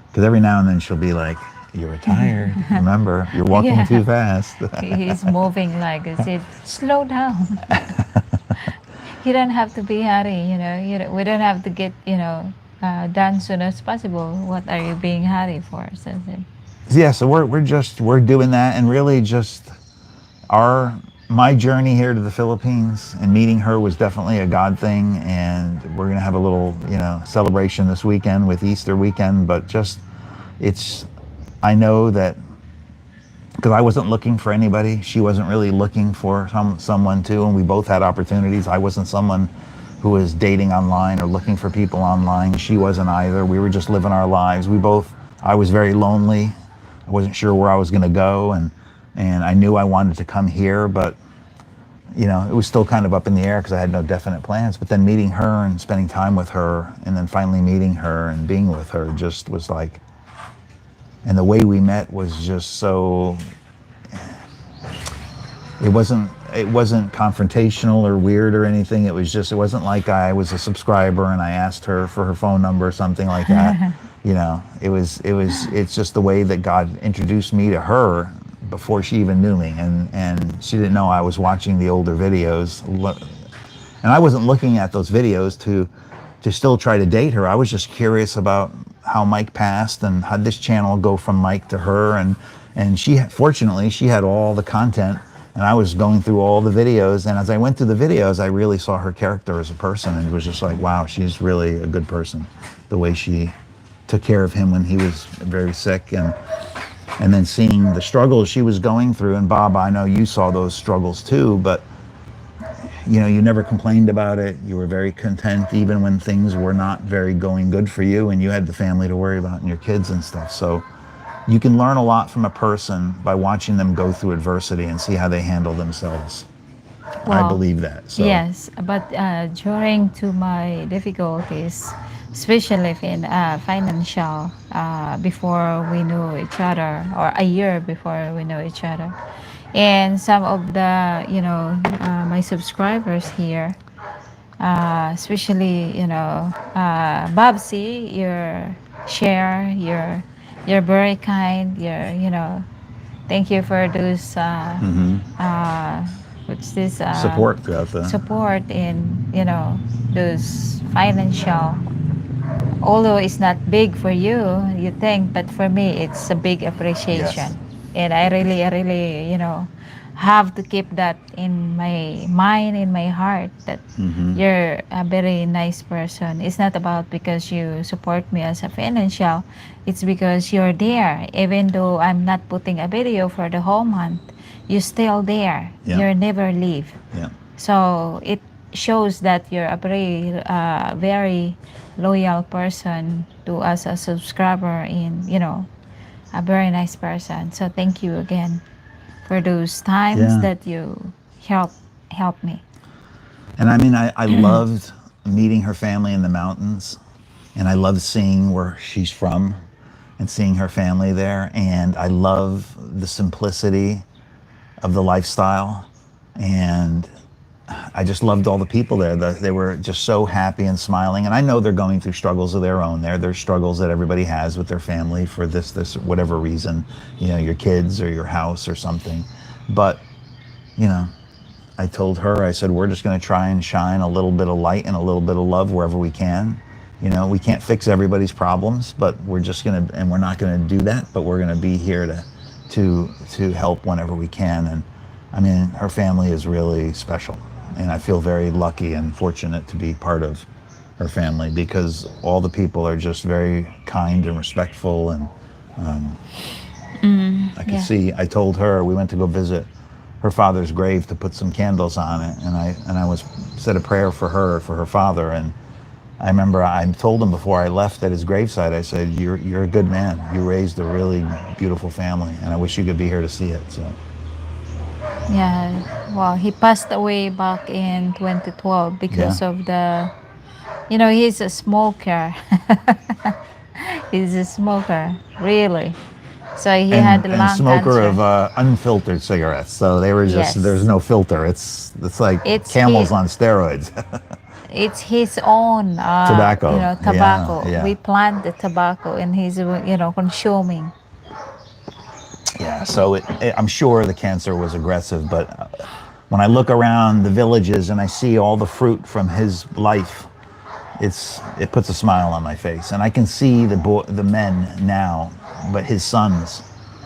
Speaker 2: because every now and then she'll be like, You're retired. Remember, you're walking
Speaker 1: Yeah,
Speaker 2: too fast.
Speaker 1: he's moving like I said, slow down. You don't have to be hurry, we don't have to get, done soon as possible. What are you being hurry for? So,
Speaker 2: Yeah, so we're doing that, and really just our my journey here to the Philippines and meeting her was definitely a God thing, and we're gonna have a little celebration this weekend with Easter weekend. But just it's I know that because I wasn't looking for anybody, she wasn't really looking for someone too, and we both had opportunities. I wasn't someone who was dating online or looking for people online. She wasn't either. We were just living our lives. We both. I was very lonely. I wasn't sure where I was going to go, and I knew I wanted to come here, but it was still kind of up in the air because I had no definite plans. But then meeting her and spending time with her, and then finally meeting her and being with her just was like, and the way we met was just so. It wasn't confrontational or weird or anything. It wasn't like I was a subscriber and I asked her for her phone number or something like that. It's just the way that God introduced me to her before she even knew me, and she didn't know I was watching the older videos, and I wasn't looking at those videos to still try to date her. I was just curious about how Mike passed and how this channel go from Mike to her, and she fortunately she had all the content, and I was going through all the videos, and as I went through the videos I really saw her character as a person, and it was just like, wow, she's really a good person. The way she took care of him when he was very sick, and then seeing the struggles she was going through. And Bob, I know you saw those struggles too, but you never complained about it. You were very content even when things were not very going good for you, and you had the family to worry about and your kids and stuff. So you can learn a lot from a person by watching them go through adversity and see how they handle themselves. I
Speaker 1: well,
Speaker 2: believe that. So
Speaker 1: yes, but during to my difficulties, especially in financial, before we knew each other, or a year before we know each other, and some of the, my subscribers here, especially, Babsy, your share, you're very kind. Thank you for those uh, what's this
Speaker 2: support throughout the
Speaker 1: support in, those financial, although it's not big for you, you think, but for me it's a big
Speaker 2: yes.
Speaker 1: appreciation. And I really, have to keep that in my mind, in my heart, that you're a very nice person. It's not about because you support me as a financial, it's because you're there. Even though I'm not putting a video for the whole month, you're still there.
Speaker 2: Yeah.
Speaker 1: You never leave.
Speaker 2: Yeah.
Speaker 1: So it shows that you're a very loyal person to us, a subscriber, and, a very nice person. So thank you again for those times
Speaker 2: Yeah.
Speaker 1: that you help help me.
Speaker 2: And I mean, I loved meeting her family in the mountains, and I loved seeing where she's from and seeing her family there. And I love the simplicity of the lifestyle. And I just loved all the people there. They were just so happy and smiling. And I know they're going through struggles of their own there. There's struggles that everybody has with their family for whatever reason, your kids or your house or something. But, you know, I told her, I said, we're just going to try and shine a little bit of light and a little bit of love wherever we can. We can't fix everybody's problems, but we're just going to, and we're not going to do that, but we're going to be here to help whenever we can. And I mean, her family is really special. And I feel very lucky and fortunate to be part of her family because all the people are just very kind and respectful. And I could
Speaker 1: Yeah.
Speaker 2: see, I told her, we went to go visit her father's grave to put some candles on it, and I was said a prayer for her father, and I remember I told him before I left at his gravesite, I said, you're a good man. You raised a really beautiful family, and I wish you could be here to see it. So
Speaker 1: Yeah. Well, he passed away back in 2012
Speaker 2: yeah,
Speaker 1: because of the, he's a smoker. He's a smoker, really. So he had
Speaker 2: and
Speaker 1: lung
Speaker 2: smoker
Speaker 1: cancer.
Speaker 2: of unfiltered cigarettes. So they were just there's
Speaker 1: Yes.
Speaker 2: no filter. It's like
Speaker 1: It's
Speaker 2: Camels
Speaker 1: he
Speaker 2: on steroids.
Speaker 1: it's his own
Speaker 2: Tobacco. Yeah,
Speaker 1: tobacco.
Speaker 2: yeah.
Speaker 1: We plant the tobacco and he's, consuming.
Speaker 2: Yeah, so I'm sure the cancer was aggressive, but when I look around the villages and I see all the fruit from his life, it puts a smile on my face, and I can see the men now, but his sons,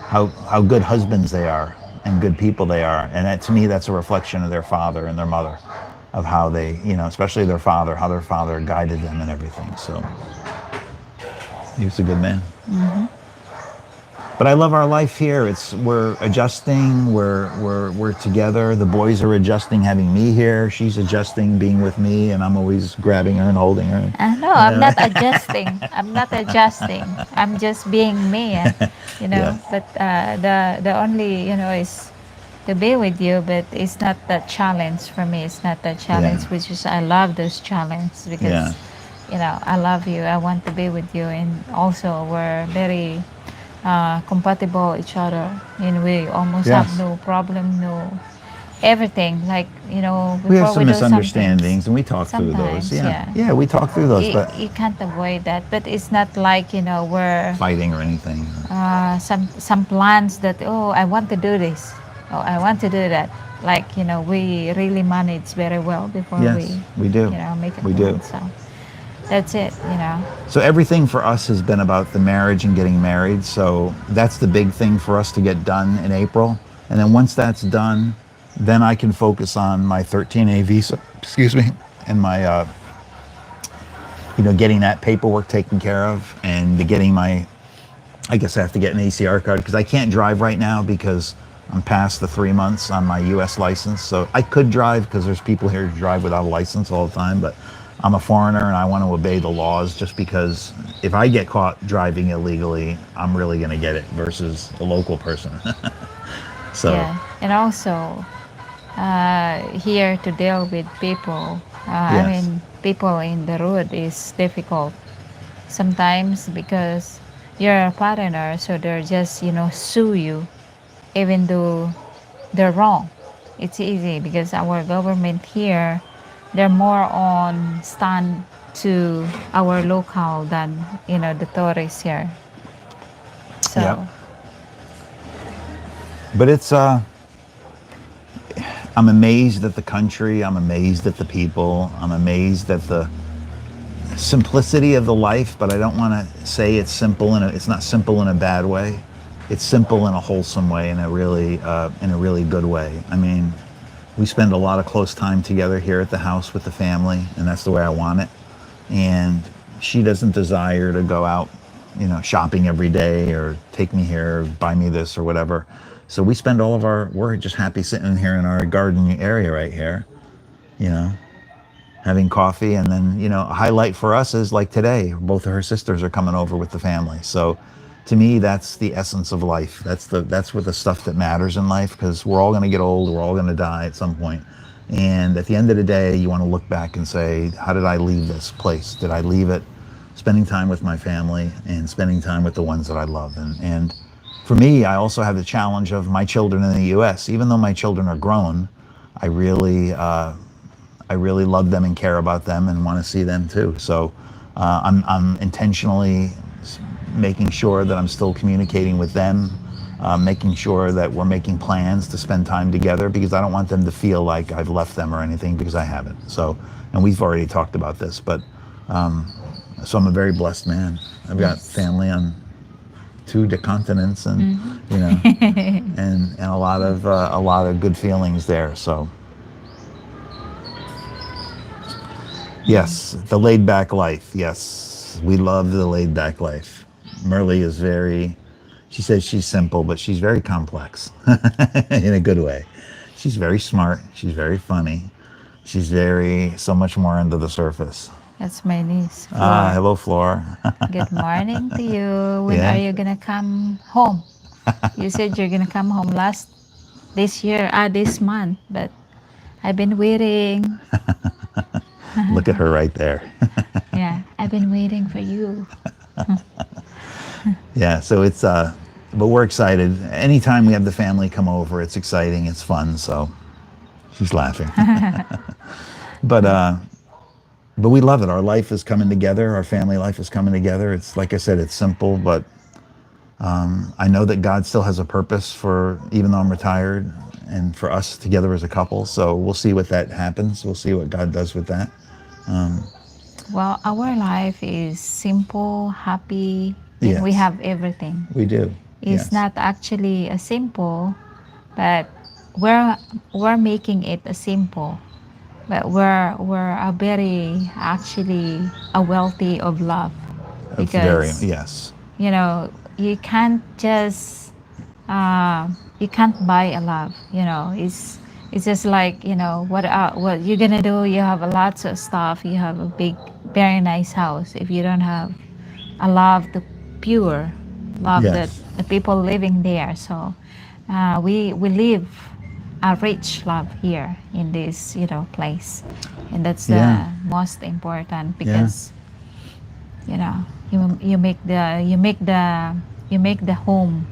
Speaker 2: how good husbands they are and good people they are, and that, to me, that's a reflection of their father and their mother, of how they, especially their father, how their father guided them and everything. So he was a good man.
Speaker 1: Mm-hmm.
Speaker 2: But I love our life here. We're adjusting. We're together. The boys are adjusting having me here. She's adjusting being with me, and I'm always grabbing her and holding her.
Speaker 1: No,
Speaker 2: You
Speaker 1: I'm
Speaker 2: know.
Speaker 1: not adjusting. I'm not adjusting. I'm just being me,
Speaker 2: Yeah.
Speaker 1: But the only, is to be with you, but it's not that challenge for me. It's not that
Speaker 2: Yeah.
Speaker 1: challenge, which is I love those challenges
Speaker 2: Yeah.
Speaker 1: because, I love you. I want to be with you, and also we're very compatible each other, and we almost have
Speaker 2: Yes.
Speaker 1: no problem, no everything. Like
Speaker 2: We have
Speaker 1: before we
Speaker 2: some
Speaker 1: do some things,
Speaker 2: misunderstandings, and we talk through those.
Speaker 1: sometimes,
Speaker 2: Yeah.
Speaker 1: yeah,
Speaker 2: Yeah, we talk through those, but
Speaker 1: you can't avoid that. But it's not like we're
Speaker 2: fighting or anything.
Speaker 1: some plans that, oh, I want to do this, oh, I want to do that. Like we really manage very well before we
Speaker 2: Yes, we do.
Speaker 1: make a
Speaker 2: We
Speaker 1: plan.
Speaker 2: do.
Speaker 1: So that's it.
Speaker 2: So everything for us has been about the marriage and getting married. So that's the big thing for us to get done in April. And then once that's done, then I can focus on my 13A visa, excuse me, and my, getting that paperwork taken care of, and getting my, I guess I have to get an ACR card because I can't drive right now because I'm past the 3 months on my US license. So I could drive because there's people here who drive without a license all the time, but I'm a foreigner and I want to obey the laws, just because if I get caught driving illegally, I'm really going to get it versus a local person. So,
Speaker 1: Yeah, and also here to deal with people. I
Speaker 2: yes.
Speaker 1: mean, people in the road is difficult sometimes because you're a foreigner, so they're just sue you even though they're wrong. It's easy because our government here, they're more on stand to our local than the tourists here.
Speaker 2: Yep.
Speaker 1: So
Speaker 2: But I'm amazed at the country. I'm amazed at the people. I'm amazed at the simplicity of the life, but I don't want to say it's simple, and it's not simple in a bad way. It's simple in a wholesome way, in a really good way. I mean, we spend a lot of close time together here at the house with the family, and that's the way I want it. And she doesn't desire to go out, shopping every day or take me here, or buy me this or whatever. So we're just happy sitting here in our garden area right here, you know, having coffee. And then, a highlight for us is like today, both of her sisters are coming over with the family. So to me, that's the essence of life. That's what the stuff that matters in life, because we're all going to get old. We're all going to die at some point. And at the end of the day, you want to look back and say, how did I leave this place? Did I leave it spending time with my family and spending time with the ones that I love? And for me, I also have the challenge of my children in the U.S. Even though my children are grown, I really, I really love them and care about them and want to see them too. So I'm intentionally making sure that I'm still communicating with them, making sure that we're making plans to spend time together, because I don't want them to feel like I've left them or anything, because I haven't. So, and we've already talked about this, but so I'm a very blessed man. I've got
Speaker 1: yes.
Speaker 2: family on two continents, and
Speaker 1: Mhm.
Speaker 2: and a lot of good feelings there. So yes, the laid back life. Yes, we love the laid back life. Merle is very, she says she's simple, but she's very complex in a good way. She's very smart. She's very funny. She's so much more under the surface.
Speaker 1: That's my niece,
Speaker 2: Ah,
Speaker 1: Flora.
Speaker 2: hello, Floor.
Speaker 1: Good morning to you. When are
Speaker 2: Yeah.
Speaker 1: you gonna come home? You said you're gonna come home this year, this month, but I've been waiting.
Speaker 2: Look at her right there.
Speaker 1: Yeah, I've been waiting for you.
Speaker 2: Yeah, so but we're excited. Anytime we have the family come over, it's exciting, it's fun. So she's laughing. But but we love it. Our life is coming together. Our family life is coming together. It's like I said, it's simple, but I know that God still has a purpose for, even though I'm retired, and for us together as a couple. So we'll see what that happens. We'll see what God does with that.
Speaker 1: Well, our life is simple, happy, and we
Speaker 2: Yes,
Speaker 1: have everything.
Speaker 2: we do.
Speaker 1: It's
Speaker 2: Yes.
Speaker 1: not actually a simple, but we're we're making it a simple. But we're a very actually a wealthy of love
Speaker 2: It's very,
Speaker 1: because
Speaker 2: yes.
Speaker 1: you can't just you can't buy a love. It's just like what you're gonna do. You have a lots of stuff. You have a big, very nice house. If you don't have a love, the pure love that
Speaker 2: Yes.
Speaker 1: the people living there. So we live a rich love here in this place, and that's
Speaker 2: Yeah.
Speaker 1: the most important
Speaker 2: Yeah.
Speaker 1: because you make the home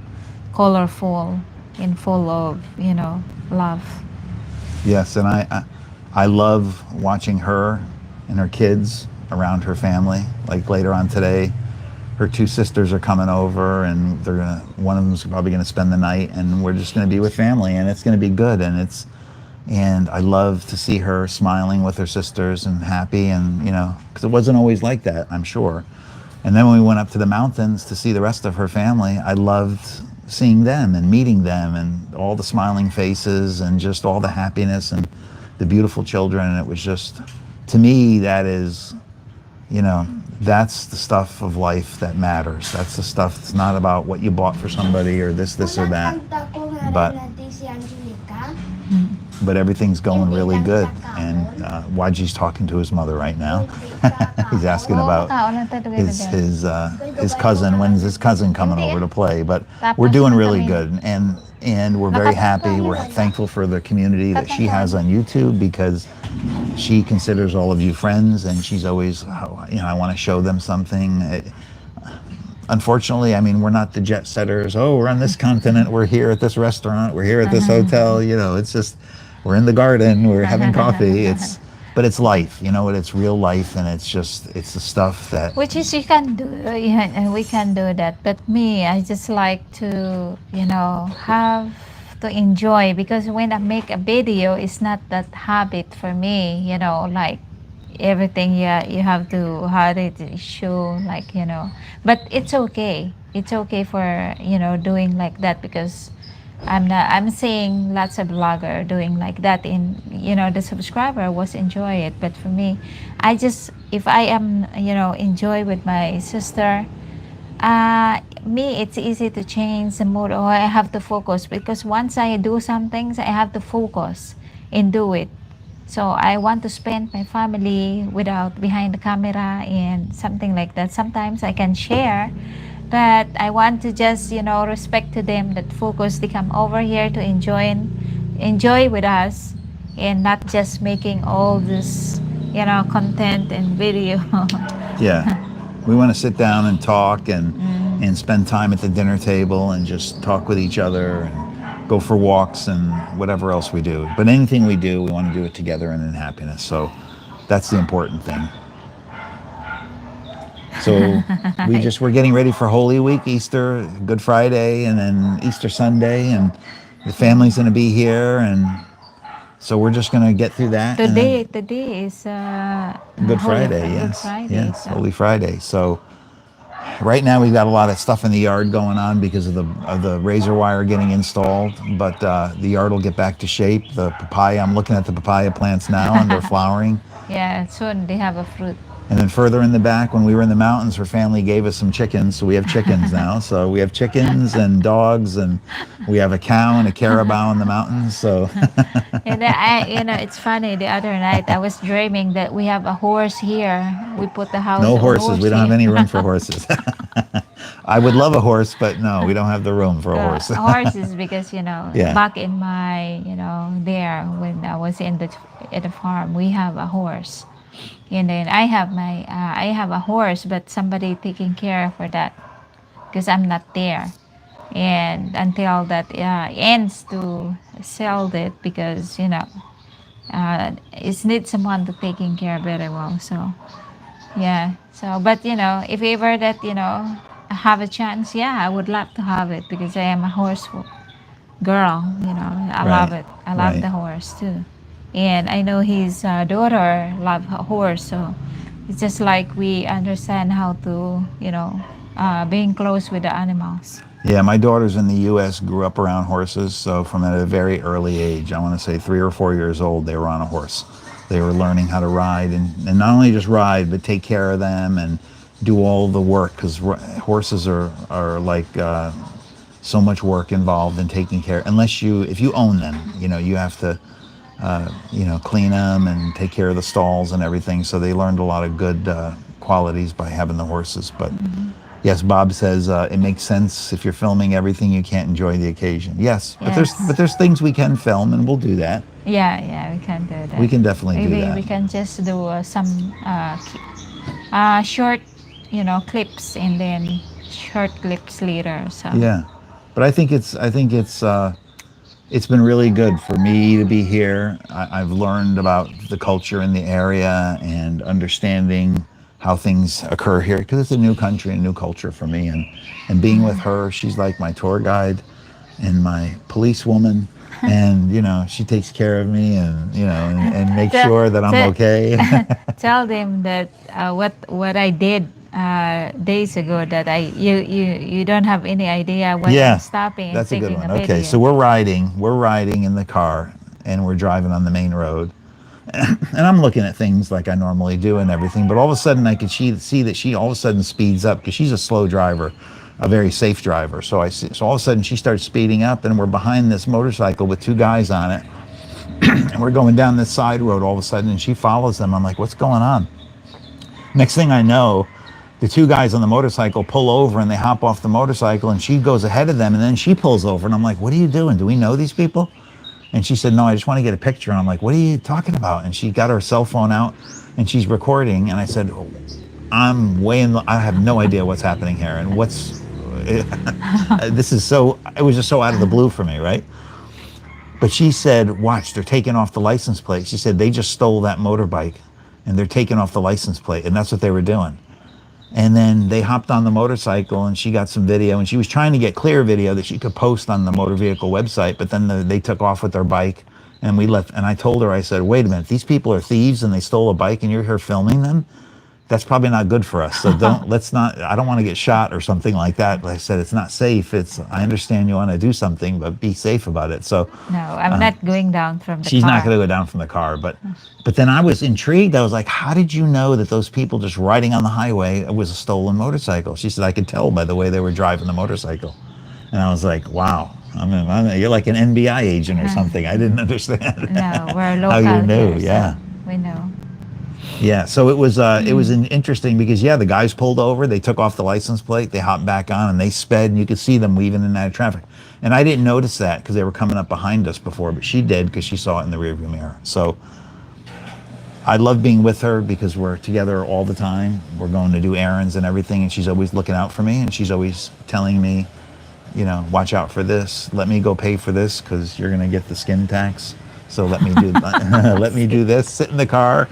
Speaker 1: colorful and full of love.
Speaker 2: Yes. And I love watching her and her kids around her family. Like later on today, her two sisters are coming over, and one of them's probably gonna spend the night, and we're just gonna be with family, and it's gonna be good. And I love to see her smiling with her sisters and happy, and because it wasn't always like that, I'm sure. And then when we went up to the mountains to see the rest of her family, I loved seeing them and meeting them and all the smiling faces and just all the happiness and the beautiful children. And it was just, to me, that is, you know, that's the stuff of life that matters. That's the stuff that's not about what you bought for somebody or this or that. But
Speaker 1: Mm.
Speaker 2: but everything's going really good. And Waji's talking to his mother right now. He's asking
Speaker 1: Oo,
Speaker 2: about
Speaker 1: makaon ta together
Speaker 2: his
Speaker 1: there.
Speaker 2: his uh, his cousin. When's his cousin coming over to play? But we're
Speaker 1: Tapos
Speaker 2: doing
Speaker 1: na
Speaker 2: really
Speaker 1: kami.
Speaker 2: good, and we're very happy. We're thankful for the community that she has on YouTube, because she considers all of you friends, and she's always, I want to show them something. Unfortunately, I mean, we're not the jet setters. Oh, we're on this continent. We're here at this restaurant. We're here at this hotel. It's just, we're in the garden. We're having coffee. But it's life. You know what? It's real life, and it's the stuff that.
Speaker 1: Which is you can do, yeah, and we can do that. But me, I just like to, have to enjoy because when I make a video, it's not that habit for me, like everything. Yeah, you have to have it show, like But it's okay. It's okay for doing like that because I'm not. I'm seeing lots of blogger doing like that. The subscriber was enjoy it, but for me, I just if I am enjoy with my sister, me it's easy to change the mood or I have to focus because once I do some things, I have to focus and do it. So I want to spend my family without behind the camera and something like that. Sometimes I can share, but I want to just respect to them that focus they come over here to enjoy with us and not just making all this content and video.
Speaker 2: Yeah, we want to sit down and talk
Speaker 1: Mm.
Speaker 2: and spend time at the dinner table and just talk with each other and go for walks and whatever else we do. But anything we do, we want to do it together and in happiness. So that's the important thing. So we're getting ready for Holy Week, Easter, Good Friday, and then Easter Sunday, and the family's going to be here, and so we're just going to get through that, and then
Speaker 1: Today is Good
Speaker 2: Yes,
Speaker 1: Friday.
Speaker 2: yes,
Speaker 1: So
Speaker 2: Holy Friday. So right now we've got a lot of stuff in the yard going on because of the razor wire getting installed, but the yard will get back to shape. The papaya, I'm looking at the papaya plants now, and they're flowering.
Speaker 1: yeah, soon they have a fruit.
Speaker 2: And then further in the back, when we were in the mountains, her family gave us some chickens. So we have chickens now. So we have chickens and dogs, and we have a cow and a carabao in the mountains. So
Speaker 1: And then it's funny. The other night, I was dreaming that we have a horse here. We put the house
Speaker 2: no
Speaker 1: of
Speaker 2: horses. We
Speaker 1: horse
Speaker 2: don't have
Speaker 1: here.
Speaker 2: any room for horses. I would love a horse, but no, we don't have the room for a horse.
Speaker 1: Horses because
Speaker 2: Yeah.
Speaker 1: back in my there when I was at the farm, we have a horse, and then I have a horse, but somebody taking care for that because I'm not there. And until that ends to sell it because it needs someone to taking care very well. So yeah. So but if ever that have a chance, yeah, I would love to have it because I am a horse girl. I love
Speaker 2: Right.
Speaker 1: it. I love
Speaker 2: Right.
Speaker 1: the horse too, and I know his daughter love horse, so it's just like we understand how to, being close with the animals.
Speaker 2: Yeah, my daughters in the U.S. grew up around horses, so from at a very early age, I want to say 3 or 4 years old, they were on a horse. They were learning how to ride, and not only just ride, but take care of them and do all the work, because horses are like so much work involved in taking care. If you own them, you have to clean them and take care of the stalls and everything. So they learned a lot of good qualities by having the horses. But
Speaker 1: Hmm.
Speaker 2: yes, Bob says it makes sense if you're filming everything, you can't enjoy the occasion. Yes, but there's
Speaker 1: Yes.
Speaker 2: but there's things we can film, and we'll do that.
Speaker 1: Yeah, yeah, we can do
Speaker 2: We
Speaker 1: that.
Speaker 2: can definitely do
Speaker 1: Maybe
Speaker 2: that.
Speaker 1: we can just do some short, clips and then short clips later. So.
Speaker 2: Yeah, but I think it's been really good for me to be here. I've learned about the culture in the area and understanding how things occur here because it's a new country and new culture for me. And being with her, she's like my tour guide and my policewoman. And she takes care of me and makes
Speaker 1: tell,
Speaker 2: sure that I'm
Speaker 1: tell,
Speaker 2: okay.
Speaker 1: tell them that what I did days ago, that you don't have any idea why I'm
Speaker 2: Yeah,
Speaker 1: stopping and
Speaker 2: that's a good
Speaker 1: taking a
Speaker 2: one. Okay, so
Speaker 1: video.
Speaker 2: we're riding in the car and we're driving on the main road. And I'm looking at things like I normally do and everything, but all of a sudden I could see that she all of a sudden speeds up because she's a slow driver, a very safe driver. So all of a sudden she starts speeding up, and we're behind this motorcycle with two guys on it, and we're going down this side road all of a sudden, and she follows them. I'm like, what's going on? Next thing I know, the two guys on the motorcycle pull over and they hop off the motorcycle, and she goes ahead of them, and then she pulls over, and I'm like, what are you doing? Do we know these people? And she said, no, I just want to get a picture. And I'm like, what are you talking about? And she got her cell phone out and she's recording. And I said, oh, I have no idea what's happening here. And it was just so out of the blue for me, right? But she said, watch, they're taking off the license plate. She said, they just stole that motorbike and they're taking off the license plate. And that's what they were doing. And then they hopped on the motorcycle and she got some video, and she was trying to get clear video that she could post on the motor vehicle website. But then they took off with their bike, and we left. And I told her, I said, wait a minute, these people are thieves and they stole a bike and you're here filming them? That's probably not good for us. So I don't want to get shot or something like that. Like I said, it's not safe. I understand you want to do something, but be safe about it. So
Speaker 1: No, I'm not going down from the
Speaker 2: she's not
Speaker 1: car.
Speaker 2: going to go down from the car. But then I was intrigued. I was like, how did you know that those people just riding on the highway was a stolen motorcycle? She said, I could tell by the way they were driving the motorcycle. And I was like, wow. You're like an NBI agent or something. I didn't understand
Speaker 1: No, we're
Speaker 2: how you
Speaker 1: local
Speaker 2: knew.
Speaker 1: here, so
Speaker 2: Yeah.
Speaker 1: we know.
Speaker 2: Yeah, so it was an interesting because the guys pulled over, they took off the license plate, they hopped back on, and they sped, and you could see them weaving in and out of traffic. And I didn't notice that because they were coming up behind us before, but she did because she saw it in the rearview mirror. So I love being with her because we're together all the time. We're going to do errands and everything, and she's always looking out for me, and she's always telling me, watch out for this. Let me go pay for this because you're gonna get the skin tax. So let me do let me do this. Sit in the car.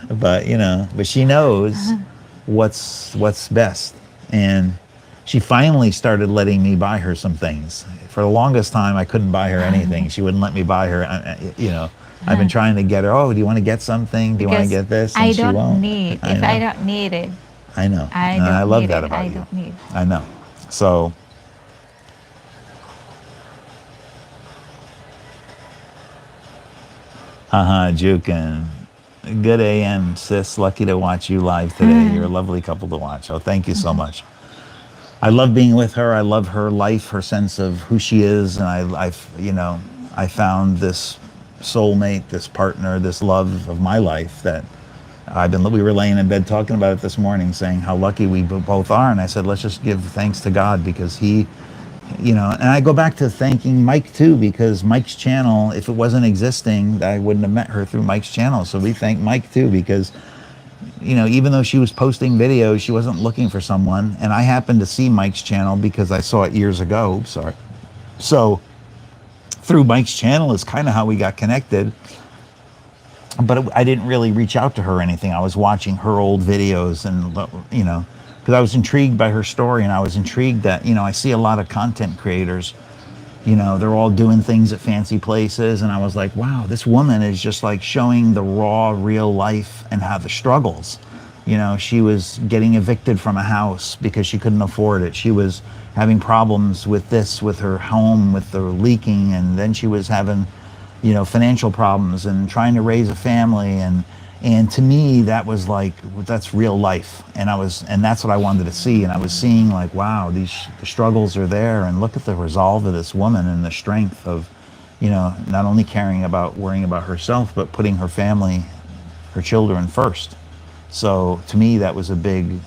Speaker 2: But she knows what's best, and she finally started letting me buy her some things. For the longest time, I couldn't buy her anything. She wouldn't let me buy her. I've been trying to get her. Oh, do you want to get something? Do you want to
Speaker 1: Because
Speaker 2: get this?
Speaker 1: I
Speaker 2: And she
Speaker 1: don't
Speaker 2: won't.
Speaker 1: need,
Speaker 2: I
Speaker 1: if I
Speaker 2: know.
Speaker 1: don't need it,
Speaker 2: I know.
Speaker 1: I
Speaker 2: And I
Speaker 1: don't
Speaker 2: love
Speaker 1: need
Speaker 2: that
Speaker 1: it.
Speaker 2: about
Speaker 1: I
Speaker 2: you.
Speaker 1: don't need.
Speaker 2: I know. So, Jukin. Good AM, sis. Lucky to watch you live today. You're a lovely couple to watch. Oh, thank you so much. I love being with her. I love her life, her sense of who she is, and I found this soulmate, this partner, this love of my life that we were laying in bed talking about it this morning, saying how lucky we both are. And I said, let's just give thanks to God because and I go back to thanking Mike too, because Mike's channel, if it wasn't existing, I wouldn't have met her through Mike's channel. So we thank Mike too, because even though she was posting videos, she wasn't looking for someone. And I happened to see Mike's channel because I saw it years ago. Sorry. So through Mike's channel is kind of how we got connected. But I didn't really reach out to her or anything. I was watching her old videos, and because I was intrigued by her story, and I was intrigued that, I see a lot of content creators, they're all doing things at fancy places, and I was like, wow, this woman is just like showing the raw, real life and how the struggles. She was getting evicted from a house because she couldn't afford it. She was having problems with this, with her home, with the leaking, and then she was having, financial problems and trying to raise a family, and to me that was like, that's real life, and that's what I wanted to see, and I was seeing like, wow, the struggles are there, and look at the resolve of this woman and the strength of, not only worrying about herself, but putting her family, her children first. So to me that was a big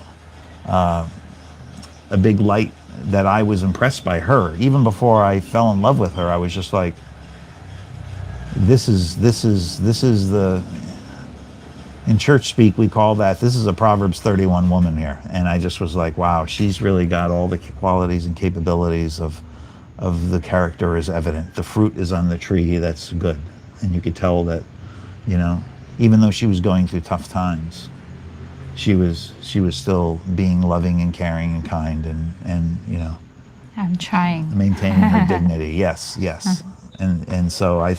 Speaker 2: light, that I was impressed by her. Even before I fell in love with her, I was just like, this is the, in church speak we call that, this is a Proverbs 31 woman here. And I just was like, wow, she's really got all the qualities and capabilities of the character is evident. The fruit is on the tree, that's good. And you could tell that, even though she was going through tough times, she was still being loving and caring and kind, and
Speaker 1: I'm trying.
Speaker 2: maintaining her dignity. Yes, yes. And so I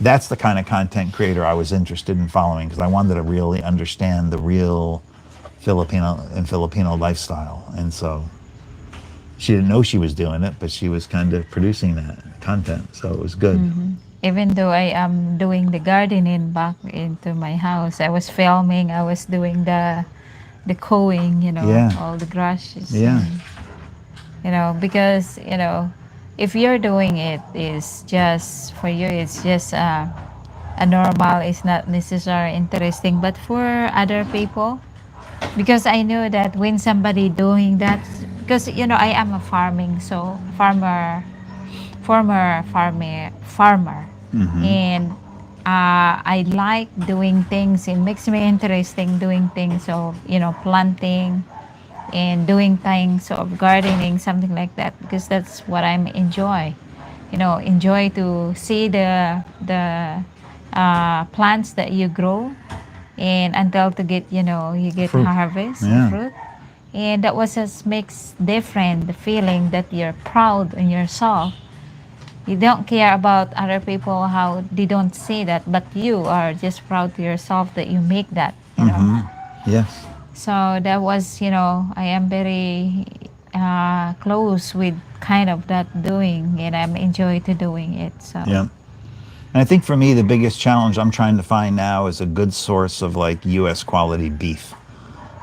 Speaker 2: that's the kind of content creator I was interested in following, because I wanted to really understand the real Filipino lifestyle. And so she didn't know she was doing it, but she was kind of producing that content, so it was good.
Speaker 1: Even though I am doing the gardening back into my house, I was filming, I was doing the cowing,
Speaker 2: Yeah,
Speaker 1: all the grasses,
Speaker 2: yeah.
Speaker 1: and because if you're doing it, is just for you, it's just a normal, it's not necessarily interesting, but for other people, because I know that when somebody doing that, because I am a farming, so farmer, former farmer, and I like doing things. It makes me interesting doing things of planting and doing things of gardening, something like that, because that's what I'm enjoy. Enjoy to see the plants that you grow, and until to get you get
Speaker 2: Fruit.
Speaker 1: harvest the
Speaker 2: Yeah.
Speaker 1: fruit, and that was just makes different the feeling that you're proud in yourself. You don't care about other people, how they don't see that, but you are just proud to yourself that you make that.
Speaker 2: Yes.
Speaker 1: So that was, I am very close with kind of that doing, and I'm enjoy to doing it. So
Speaker 2: Yeah. And I think for me, the biggest challenge I'm trying to find now is a good source of like U.S. quality beef,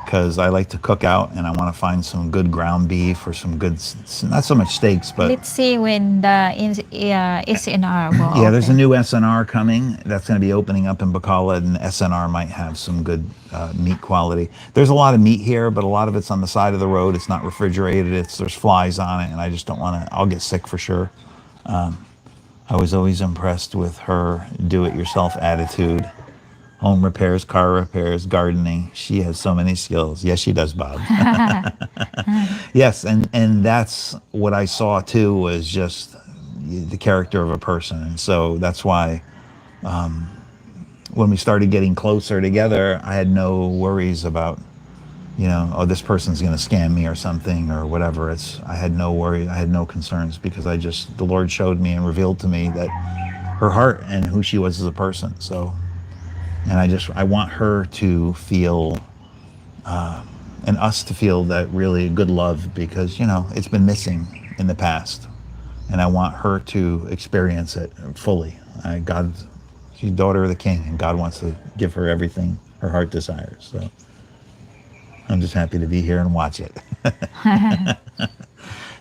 Speaker 2: because I like to cook out, and I want to find some good ground beef or some good, not so much steaks, but
Speaker 1: let's see when the SNR will
Speaker 2: yeah, there's a
Speaker 1: open.
Speaker 2: new SNR coming that's going to be opening up in Bacolod, and SNR might have some good meat quality. There's a lot of meat here, but a lot of it's on the side of the road. It's not refrigerated. There's flies on it, and I just don't want to. I'll get sick for sure. I was always impressed with her do-it-yourself attitude. Home repairs, car repairs, gardening. She has so many skills. Yes, she does, Bob. Yes, and that's what I saw too, was just the character of a person. And so that's why when we started getting closer together, I had no worries about, oh, this person's going to scam me or something or whatever. I had no worry, I had no concerns, because the Lord showed me and revealed to me that her heart and who she was as a person. So, and I want her to feel, and us to feel that really good love, because, it's been missing in the past. And I want her to experience it fully. She's daughter of the King, and God wants to give her everything her heart desires. So I'm just happy to be here and watch it.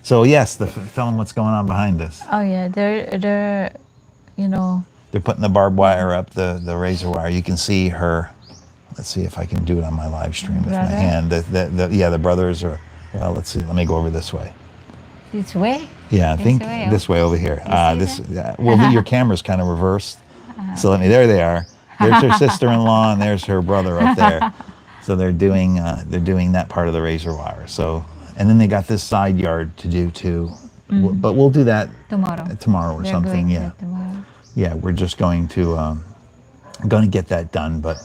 Speaker 2: So yes, tell them what's going on behind us.
Speaker 1: Oh yeah, they're you know
Speaker 2: They're putting the barbed wire up, the razor wire. You can see her. Let's see if I can do it on my live stream with my
Speaker 1: brother
Speaker 2: hand. The brothers are. Well, let's see. Let me go over this way.
Speaker 1: this way.
Speaker 2: Yeah, I
Speaker 1: This
Speaker 2: think
Speaker 1: way,
Speaker 2: this way over here.
Speaker 1: you see
Speaker 2: Well, your camera's kind of reversed. So there they are. There's her sister-in-law, and there's her brother up there. So they're doing that part of the razor wire. So, and then they got this side yard to do too. But we'll do that
Speaker 1: Tomorrow.
Speaker 2: tomorrow or
Speaker 1: They're
Speaker 2: something.
Speaker 1: going
Speaker 2: Yeah,
Speaker 1: to tomorrow.
Speaker 2: yeah. We're just going to get that done. But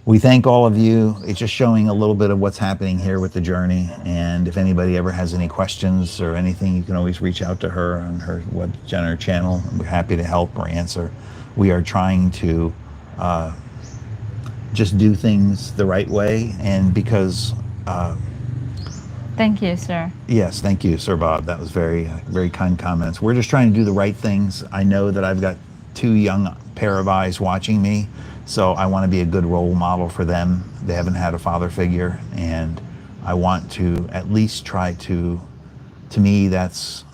Speaker 2: we thank all of you. It's just showing a little bit of what's happening here with the journey. And if anybody ever has any questions or anything, you can always reach out to her on her on her channel. We're happy to help or answer. We are trying to just do things the right way, and because
Speaker 1: Thank you, sir.
Speaker 2: yes, thank you, Sir Bob. That was very kind comments. We're just trying to do the right things. I know that I've got two young pair of eyes watching me, so I want to be a good role model for them. They haven't had a father figure, and I want to at least try to. To me, that's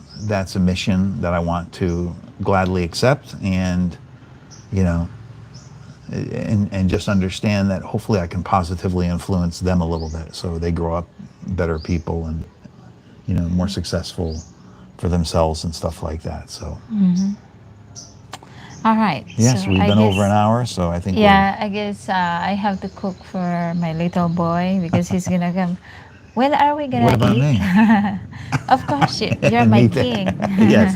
Speaker 2: a mission that I want to gladly accept, and you know, and just understand that hopefully I can positively influence them a little bit, so they grow up better people and more successful for themselves and stuff like that. So
Speaker 1: All right. So
Speaker 2: yes, we've
Speaker 1: I
Speaker 2: been over an
Speaker 1: guess,
Speaker 2: hour, so I think we're
Speaker 1: yeah, I guess I have to cook for my little boy because he's gonna come. When are we
Speaker 2: what
Speaker 1: gonna
Speaker 2: about
Speaker 1: eat?
Speaker 2: me?
Speaker 1: Of course, you're
Speaker 2: And
Speaker 1: my
Speaker 2: me too.
Speaker 1: king.
Speaker 2: Yes,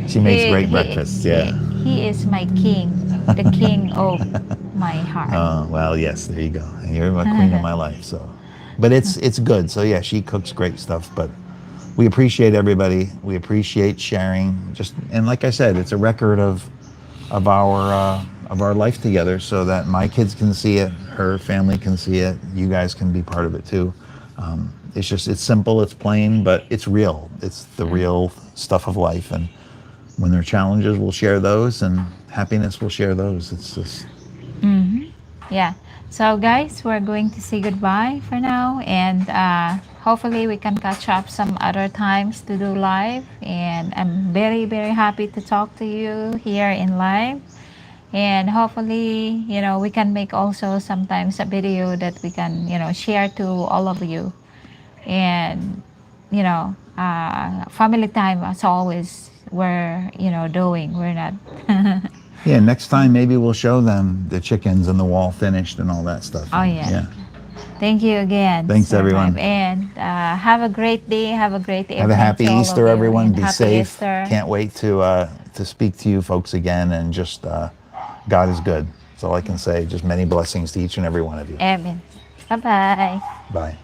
Speaker 2: she makes great
Speaker 1: he,
Speaker 2: breakfasts.
Speaker 1: he,
Speaker 2: Yeah.
Speaker 1: he is my king, the king of my heart.
Speaker 2: Well, yes, there you go. And you're the queen of my life. So, but it's good. So yeah, she cooks great stuff. But we appreciate everybody. We appreciate sharing. Just and like I said, it's a record of our life together, so that my kids can see it, her family can see it, you guys can be part of it too. It's simple, it's plain, but it's real. It's the real stuff of life, and when there are challenges, we'll share those, and happiness, we'll share those. It's just
Speaker 1: Yeah. So, guys, we're going to say goodbye for now, and hopefully, we can catch up some other times to do live. And I'm very, very happy to talk to you here in live. And hopefully, we can make also sometimes a video that we can, share to all of you. And, family time, as always, we're doing. We're not.
Speaker 2: yeah. Next time, maybe we'll show them the chickens and the wall finished and all that stuff.
Speaker 1: Oh,
Speaker 2: And
Speaker 1: yeah.
Speaker 2: yeah,
Speaker 1: Thank you again,
Speaker 2: thanks
Speaker 1: Sir
Speaker 2: everyone.
Speaker 1: Vibe. And have a great day. Have a great
Speaker 2: Have a
Speaker 1: evening
Speaker 2: happy
Speaker 1: to all
Speaker 2: Easter,
Speaker 1: of you.
Speaker 2: everyone.
Speaker 1: And
Speaker 2: Be
Speaker 1: happy
Speaker 2: safe.
Speaker 1: Easter.
Speaker 2: Can't wait to speak to you folks again. And just God is good. That's all I can say. Just many blessings to each and every one of you.
Speaker 1: Amen. Bye bye.
Speaker 2: Bye.